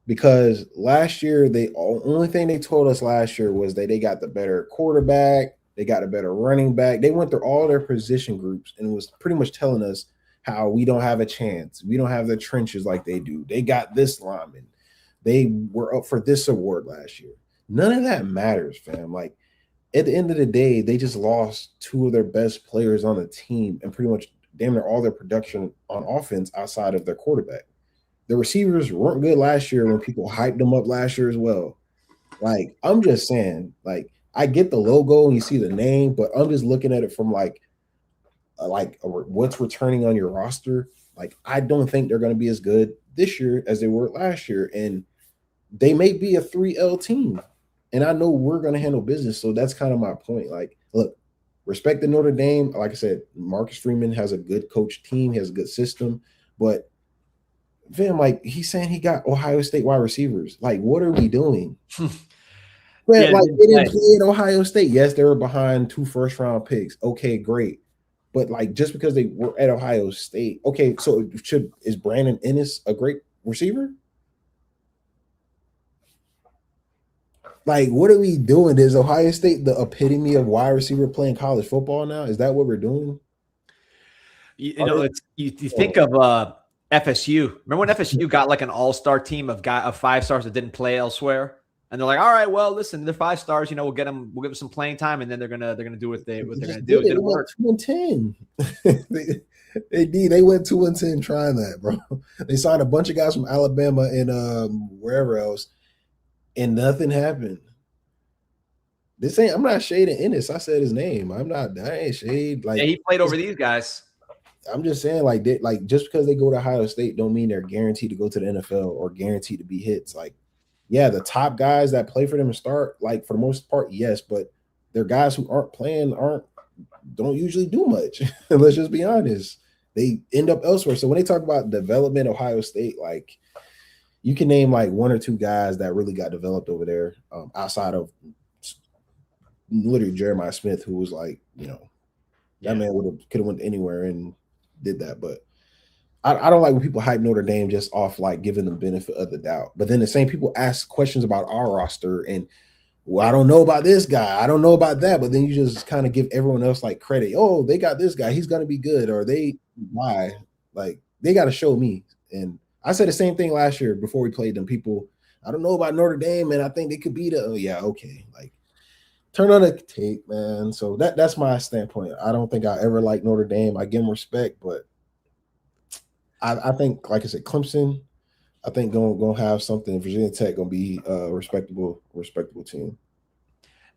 C: because last year the only thing they told us last year was that they got the better quarterback, they got a better running back. They went through all their position groups and was pretty much telling us how we don't have a chance. We don't have the trenches like they do. They got this lineman. They were up for this award last year. None of that matters, fam. Like at the end of the day, they just lost two of their best players on the team and pretty much damn near all their production on offense outside of their quarterback. The receivers weren't good last year when people hyped them up last year as well. Like, I'm just saying, like, I get the logo and you see the name, but I'm just looking at it from like what's returning on your roster. Like, I don't think they're going to be as good this year as they were last year. And they may be a 3L team. And I know we're going to handle business. So that's kind of my point. Like, look, respect the Notre Dame. Like I said, Marcus Freeman has a good coach team. He has a good system. But, fam, like, he's saying he got Ohio State wide receivers. Like, what are we doing? Man, like, they didn't play at Ohio State. Yes, they were behind 2 first-round picks. Okay, great. But, like, just because they were at Ohio State, okay, so is Brandon Ennis a great receiver? Like, what are we doing? Is Ohio State the epitome of wide receiver playing college football now? Is that what we're doing?
A: You know, you think of FSU. Remember when FSU got like an all-star team of 5 stars that didn't play elsewhere? And they're like, all right, well, listen, they're 5 stars. You know, we'll give them some playing time, and then they're gonna do what they're gonna do. It didn't work.
C: 2-10. They went 2-10 trying that, bro. They signed a bunch of guys from Alabama and wherever else, and nothing happened. I'm not shading Ennis. I said his name. I ain't shade. Like,
A: yeah, he played over these guys.
C: I'm just saying, like just because they go to Ohio State don't mean they're guaranteed to go to the NFL or guaranteed to be hits. Like, yeah, the top guys that play for them and start, like, for the most part, yes, but they're guys who aren't playing, don't usually do much. Let's just be honest. They end up elsewhere. So when they talk about development, Ohio State, like, you can name like 1 or 2 guys that really got developed over there, outside of literally Jeremiah Smith, who was like, you know, that man could have went anywhere and did that. But I don't like when people hype Notre Dame just off like giving them benefit of the doubt. But then the same people ask questions about our roster and, well, I don't know about this guy, I don't know about that. But then you just kind of give everyone else like credit. Oh, they got this guy, he's gonna be good, or why? Like, they got to show me. And I said the same thing last year before we played them. People, I don't know about Notre Dame, and I think they could beat it. Oh yeah, okay. Like, turn on the tape, man. So that's my standpoint. I don't think I ever liked Notre Dame. I give them respect, but I think, like I said, Clemson, I think gonna have something. Virginia Tech gonna be a respectable team.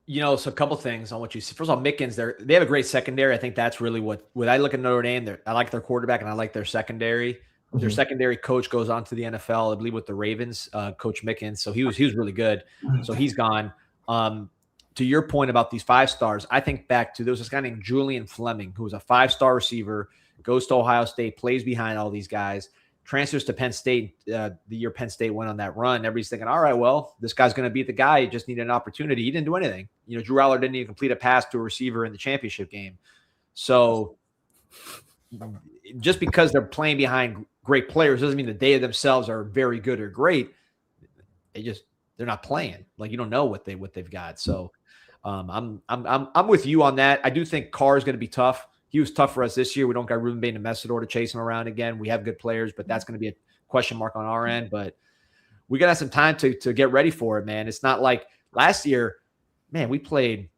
A: You know, so a couple things on what you see. First of all, Mickens, they have a great secondary. I think that's really what I look at Notre Dame. I like their quarterback and I like their secondary. Their secondary coach goes on to the NFL, I believe, with the Ravens, Coach Mickens. So he was really good. So he's gone. To your point about these 5 stars, I think back to there was this guy named Julian Fleming, who was a 5-star receiver, goes to Ohio State, plays behind all these guys, transfers to Penn State the year Penn State went on that run. Everybody's thinking, all right, well, this guy's going to be the guy. He just needed an opportunity. He didn't do anything. You know, Drew Aller didn't even complete a pass to a receiver in the championship game. So just because they're playing behind great players doesn't mean that they themselves are very good or great. They're not playing. Like, you don't know what they've got. So I'm with you on that. I do think Carr is going to be tough. He was tough for us this year. We don't got Ruben Bain and Messidor to chase him around again. We have good players, but that's going to be a question mark on our end. But we got to have some time to get ready for it, man. It's not like last year, man, we played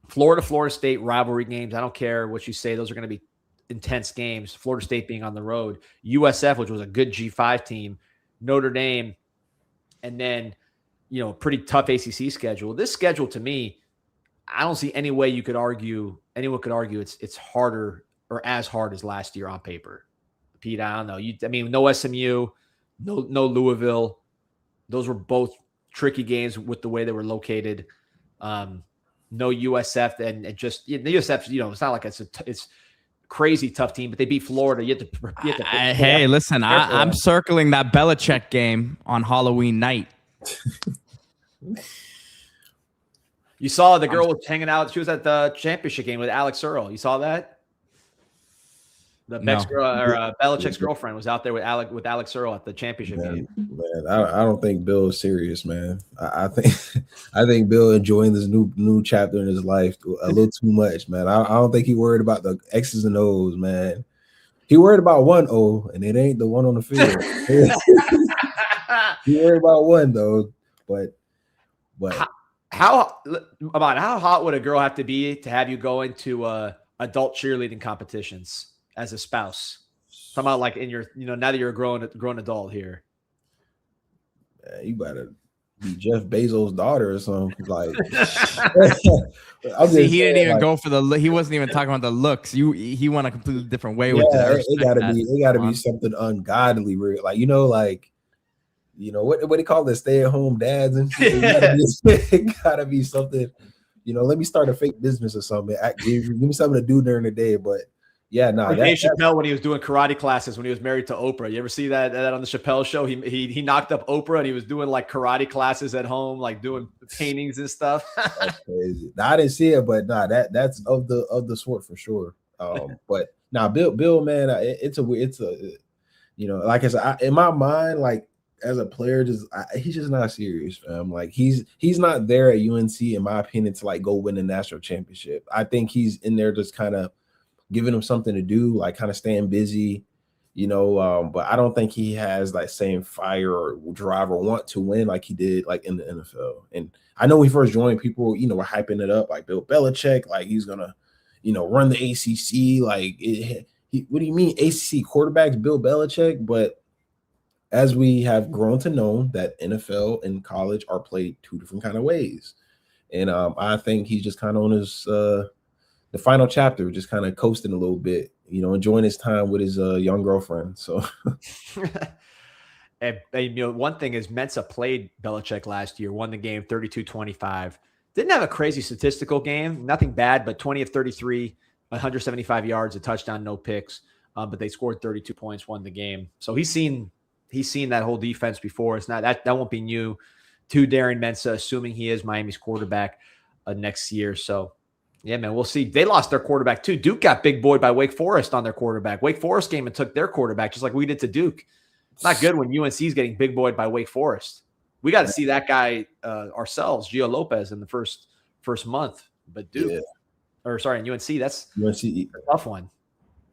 A: Florida State rivalry games. I don't care what you say. Those are going to be intense games. Florida State being on the road. USF, which was a good G5 team. Notre Dame. And then, you know, pretty tough ACC schedule. This schedule, to me, I don't see any way anyone could argue it's harder or as hard as last year on paper. Pete, I don't know. No SMU, no Louisville. Those were both tricky games with the way they were located. No USF and the USF, you know, it's not like it's crazy tough team, but they beat Florida. You have to
B: hey, listen, I'm circling that Belichick game on Halloween night.
A: You saw the girl was hanging out. She was at the championship game with Alex Earl. You saw that? The
B: No.
A: Beck's girl or Belichick's girlfriend was out there with Alex Earl at the championship game.
C: Man, I don't think Bill is serious, man. I think I think Bill enjoying this new chapter in his life a little too much, man. I don't think he worried about the X's and O's, man. He worried about one O, and it ain't the one on the field. He worried about one though, but
A: how hot would a girl have to be to have you go into adult cheerleading competitions as a spouse? Talking about like in your, now that you're a grown adult here.
C: Man, you better be Jeff Bezos' daughter or something. Like,
B: see, he didn't even go for the. He wasn't even talking about the looks. He went a completely different way with it.
C: It gotta be something ungodly, real. Like, what do they call the stay-at-home dads and shit? It gotta be something. Let me start a fake business or something. Give me something to do during the day, but. Yeah, no.
A: Dave Chappelle when he was doing karate classes when he was married to Oprah. You ever see that on the Chappelle show? He knocked up Oprah and he was doing like karate classes at home, like doing paintings and stuff.
C: That's crazy. I didn't see it, but that's of the sort for sure. But Bill, man, it's a like I said, in my mind, like as a player, he's just not serious, fam. Like he's not there at UNC, in my opinion, to like go win a national championship. I think he's in there just kind of giving him something to do, like kind of staying busy, but I don't think he has like same fire or drive or want to win like he did like in the NFL. And I know when he first joined, people, were hyping it up like Bill Belichick, like he's gonna, run the ACC. Like, what do you mean ACC quarterbacks, Bill Belichick? But as we have grown to know that NFL and college are played two different kind of ways, and I think he's just kind of on his the final chapter, just kind of coasting a little bit, enjoying his time with his young girlfriend. So,
A: and one thing is Mensah played Belichick last year, won the game 32-25. Didn't have a crazy statistical game, nothing bad, but 20 of 33, 175 yards, a touchdown, no picks. But they scored 32 points, won the game. So he's seen that whole defense before. It's not that won't be new to Darian Mensah, assuming he is Miami's quarterback next year. So. Yeah, man, we'll see. They lost their quarterback too. Duke got big boyed by Wake Forest on their quarterback. Wake Forest came and took their quarterback just like we did to Duke. It's not good when UNC is getting big boyed by Wake Forest. We got to see that guy ourselves, Gio Lopez, in the first month. But Duke, UNC, that's a tough one.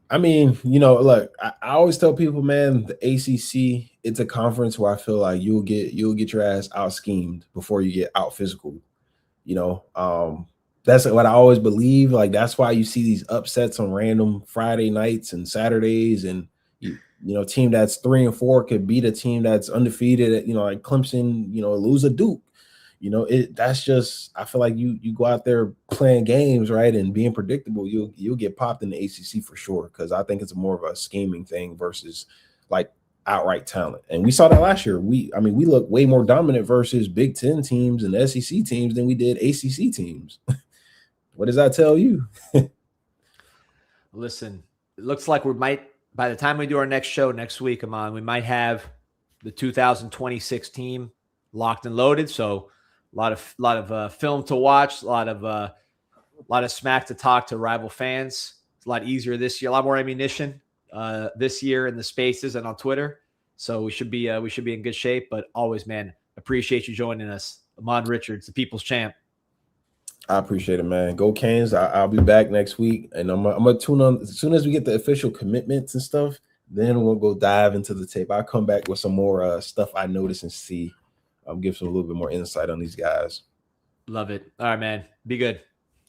C: I mean, look, I always tell people, man, the ACC, it's a conference where I feel like you'll get your ass out schemed before you get out physical. That's what I always believe. Like, that's why you see these upsets on random Friday nights and Saturdays. And, team that's 3-4 could beat a team that's undefeated, like Clemson, lose a Duke. That's just, I feel like you go out there playing games, right, and being predictable, you'll get popped in the ACC for sure, because I think it's more of a scheming thing versus like outright talent. And we saw that last year. We look way more dominant versus Big Ten teams and SEC teams than we did ACC teams. What does that tell you?
A: Listen, it looks like by the time we do our next show next week, Ahmmon, we might have the 2026 team locked and loaded. So a lot of film to watch, a lot of smack to talk to rival fans. It's a lot easier this year, a lot more ammunition this year in the spaces and on Twitter. So we should be in good shape. But always, man, appreciate you joining us, Ahmmon Richards, the People's Champ.
C: I appreciate it, man. Go Canes. I'll be back next week, and I'm gonna tune on as soon as we get the official commitments and stuff. Then we'll go dive into the tape. I'll come back with some more stuff I notice and see. I'll give some a little bit more insight on these guys.
A: Love it. All right, man. Be good.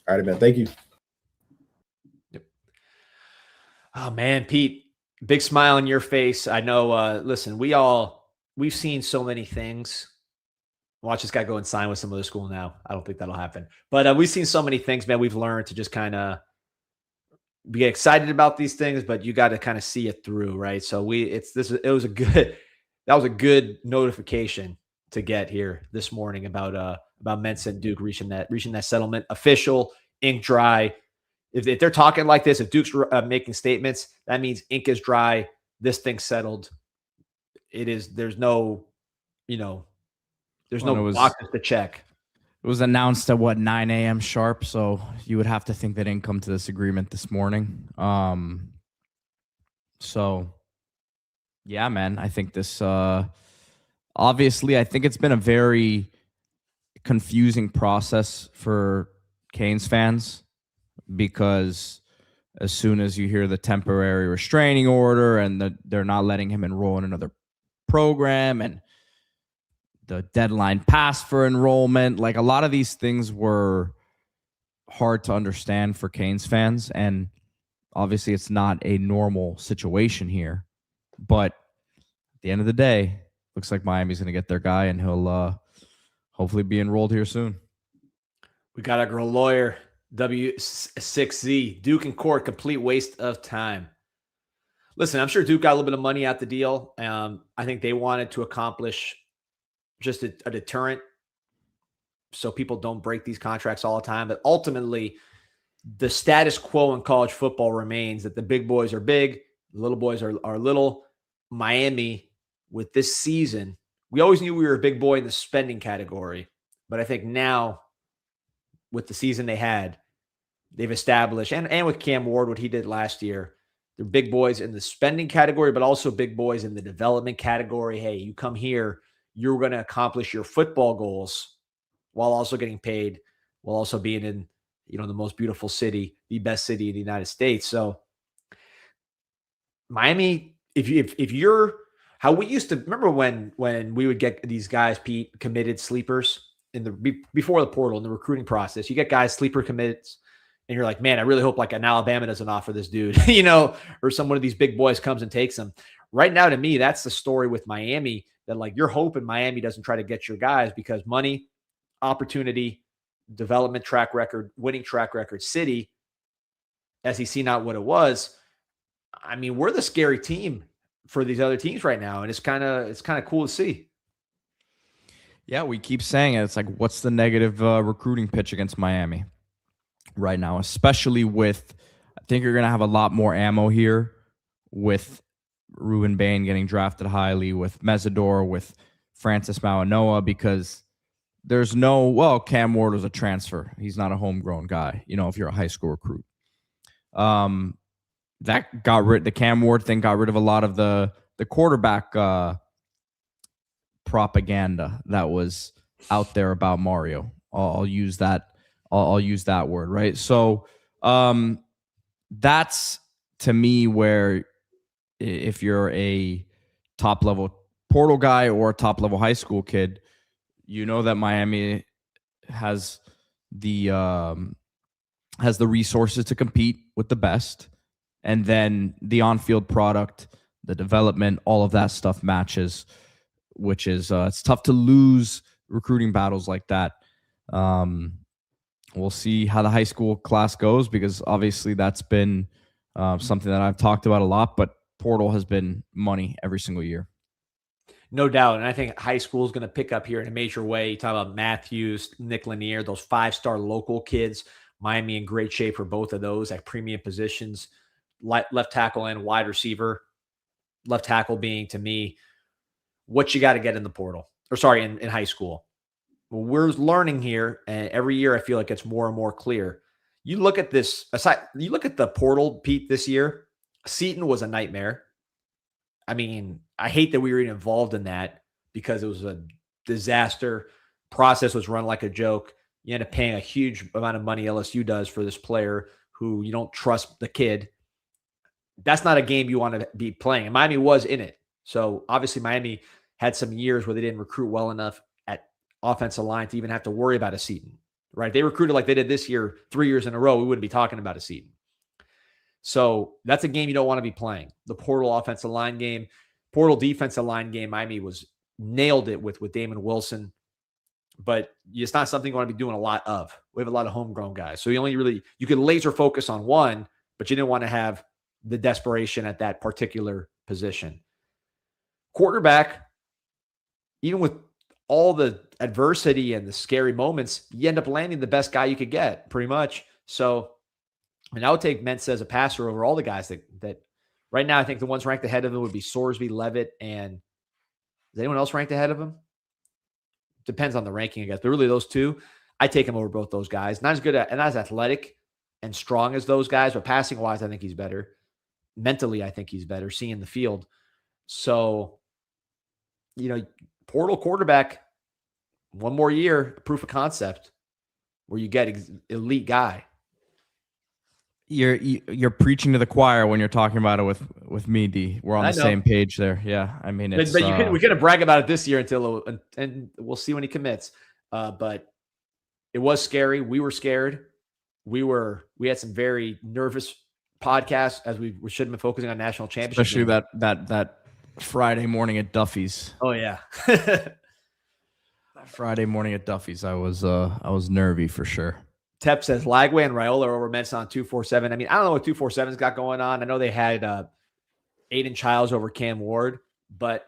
C: All right, man. Thank you.
A: Yep. Oh man, Pete, big smile on your face. I know. Listen, we've seen so many things. Watch this guy go and sign with some other school now. I don't think that'll happen. But we've seen so many things, man. We've learned to just kind of be excited about these things, but you got to kind of see it through, right? So that was a good notification to get here this morning about Mensah and Duke reaching that settlement, official, ink dry. If they're talking like this, if Duke's making statements, that means ink is dry. This thing's settled. There's no boxes to check.
B: It was announced at 9 a.m. sharp, so you would have to think they didn't come to this agreement this morning. So, yeah, man, I think this, obviously, I think it's been a very confusing process for Canes fans because as soon as you hear the temporary restraining order and they're not letting him enroll in another program and the deadline passed for enrollment, like a lot of these things were hard to understand for Canes fans. And obviously, it's not a normal situation here. But at the end of the day, looks like Miami's going to get their guy, and he'll hopefully be enrolled here soon.
A: We got our girl lawyer, W6Z. Duke and Court, complete waste of time. Listen, I'm sure Duke got a little bit of money out the deal. I think they wanted to accomplish just a deterrent so people don't break these contracts all the time. But ultimately, the status quo in college football remains that the big boys are big, the little boys are little. Miami, with this season, we always knew we were a big boy in the spending category. But I think now, with the season they had, they've established, and with Cam Ward, what he did last year, they're big boys in the spending category, but also big boys in the development category. Hey, you come here, you're going to accomplish your football goals while also getting paid, while also being in, the most beautiful city, the best city in the United States. So Miami, if you're how we used to remember when we would get these guys, Pete, committed sleepers before the portal in the recruiting process, you get guys sleeper commits, and you're like, man, I really hope like an Alabama doesn't offer this dude, or some one of these big boys comes and takes him. Right now, to me, that's the story with Miami, that like you're hoping Miami doesn't try to get your guys because money, opportunity, development track record, winning track record, city, SEC not what it was. I mean, we're the scary team for these other teams right now, and it's kind of cool to see.
B: Yeah, we keep saying it. It's like, what's the negative recruiting pitch against Miami right now, especially with, I think you're going to have a lot more ammo here with Ruben Bain getting drafted highly, with Mesidor, with Francis Mauanoa, because there's Cam Ward was a transfer. He's not a homegrown guy, if you're a high school recruit. The Cam Ward thing got rid of a lot of the quarterback propaganda that was out there about Mario. I'll use that word, right? So that's, to me, where if you're a top level portal guy or a top level high school kid, that Miami has the resources to compete with the best, and then the on-field product, the development, all of that stuff matches, which is it's tough to lose recruiting battles like that. We'll see how the high school class goes, because obviously that's been something that I've talked about a lot, but portal has been money every single year.
A: No doubt. And I think high school is going to pick up here in a major way. You talk about Matthews, Nick Lanier, those 5-star local kids. Miami in great shape for both of those at premium positions, left tackle and wide receiver. Left tackle being, to me, what you got to get in the portal, in high school. Well, we're learning here, and every year I feel like it's more and more clear. You look at you look at the portal, Pete, this year. Seton was a nightmare. I mean, I hate that we were involved in that because it was a disaster. Process was run like a joke. You end up paying a huge amount of money, LSU does, for this player who you don't trust the kid. That's not a game you want to be playing. And Miami was in it. So obviously Miami had some years where they didn't recruit well enough at offensive line to even have to worry about a Seton, right? They recruited like they did this year, 3 years in a row. We wouldn't be talking about a Seton. So that's a game you don't want to be playing. The portal offensive line game, portal defensive line game, Miami nailed it with Damon Wilson, but it's not something you want to be doing a lot of. We have a lot of homegrown guys. So you could laser focus on one, but you didn't want to have the desperation at that particular position. Quarterback, even with all the adversity and the scary moments, you end up landing the best guy you could get, pretty much. So, and I would take Mensah as a passer over all the guys that right now, I think the ones ranked ahead of him would be Sorsby, Levitt, and is anyone else ranked ahead of him? Depends on the ranking, I guess. But really, those two, I take him over both those guys. Not as good and not as athletic and strong as those guys, but passing wise, I think he's better. mentally, I think he's better seeing the field. So, portal quarterback, one more year, proof of concept, where you get elite guy.
B: You're preaching to the choir when you're talking about it with me, D. We're on the same page there. Yeah, I mean, it's
A: but we couldn't brag about it this year and we'll see when he commits. But it was scary. We were scared. We had some very nervous podcasts as we should have been focusing on national championship.
B: Especially that Friday morning at Duffy's.
A: Oh yeah.
B: That Friday morning at Duffy's, I was nervy for sure.
A: Tep says Lagway and Raiola over Mensah on 247. I mean, I don't know what 247's got going on. I know they had Aiden Childs over Cam Ward, but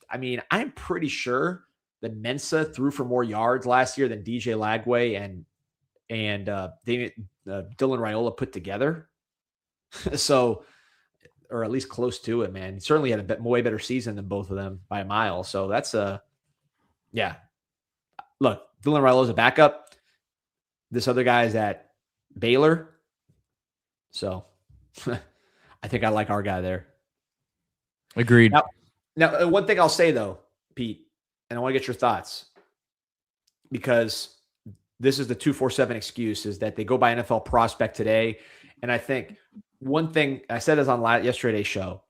A: I mean, I'm pretty sure that Mensah threw for more yards last year than DJ Lagway and Dylan Raiola put together. So, or at least close to it, man. He certainly had a way better season than both of them by a mile. So that's yeah. Look, Dylan Raiola is a backup. This other guy is at Baylor. So I think I like our guy there.
B: Agreed.
A: Now, one thing I'll say, though, Pete, and I want to get your thoughts, because this is the 247 excuse, is that they go by NFL prospect today. And I think one thing, I said this on yesterday's show,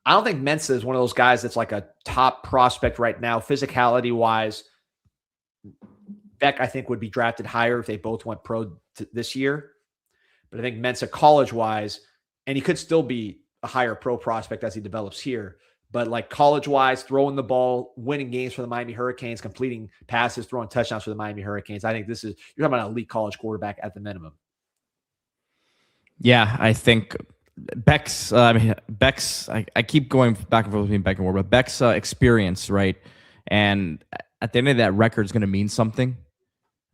A: I don't think Mensah is one of those guys that's like a top prospect right now, physicality-wise. Beck, I think, would be drafted higher if they both went pro this year. But I think Mensah college-wise, and he could still be a higher pro prospect as he develops here. But like college-wise, throwing the ball, winning games for the Miami Hurricanes, completing passes, throwing touchdowns for the Miami Hurricanes, I think you're talking about an elite college quarterback at the minimum.
B: Yeah, I think Beck's, I keep going back and forth between Beck and Ward, but Beck's experience, right? And at the end of that, record is going to mean something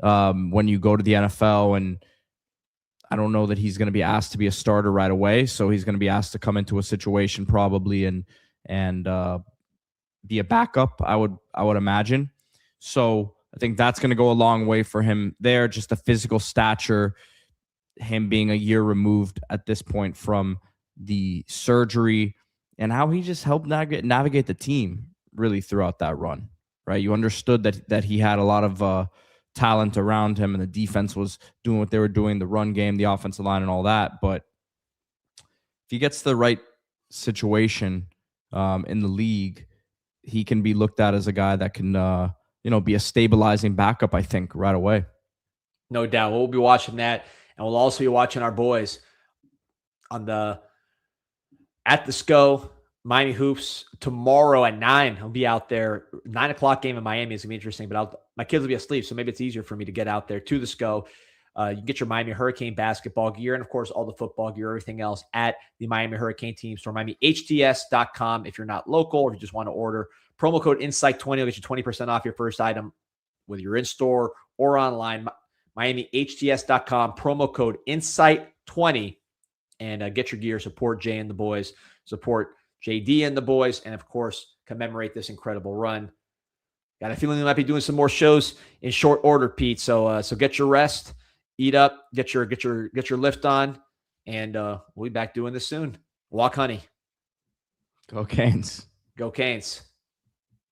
B: when you go to the NFL. And I don't know that he's going to be asked to be a starter right away. So he's going to be asked to come into a situation probably and be a backup, I would imagine. So I think that's going to go a long way for him there. Just the physical stature, him being a year removed at this point from the surgery, and how he just helped navigate the team really throughout that run, right? You understood that he had a lot of talent around him, and the defense was doing what they were doing, the run game, the offensive line, and all that. But if he gets the right situation in the league, he can be looked at as a guy that can, be a stabilizing backup, I think, right away.
A: No doubt. We'll be watching that. And we'll also be watching our boys at the SCO, Miami Hoops, tomorrow at 9. I'll be out there. 9 o'clock game in Miami is going to be interesting, but my kids will be asleep, so maybe it's easier for me to get out there to the SCO. You can get your Miami Hurricane basketball gear and, of course, all the football gear, everything else at the Miami Hurricane team store, MiamiHTS.com. If you're not local or if you just want to order, promo code INSIGHT20 will get you 20% off your first item, whether you're in store or online. MiamiHTS.com, promo code INSIGHT20, and get your gear. Support Jay and the boys, support JD and the boys, and of course, commemorate this incredible run. Got a feeling we might be doing some more shows in short order, Pete. So get your rest, eat up, get your lift on, and we'll be back doing this soon. Walk, honey.
B: Go Canes.
A: Go Canes.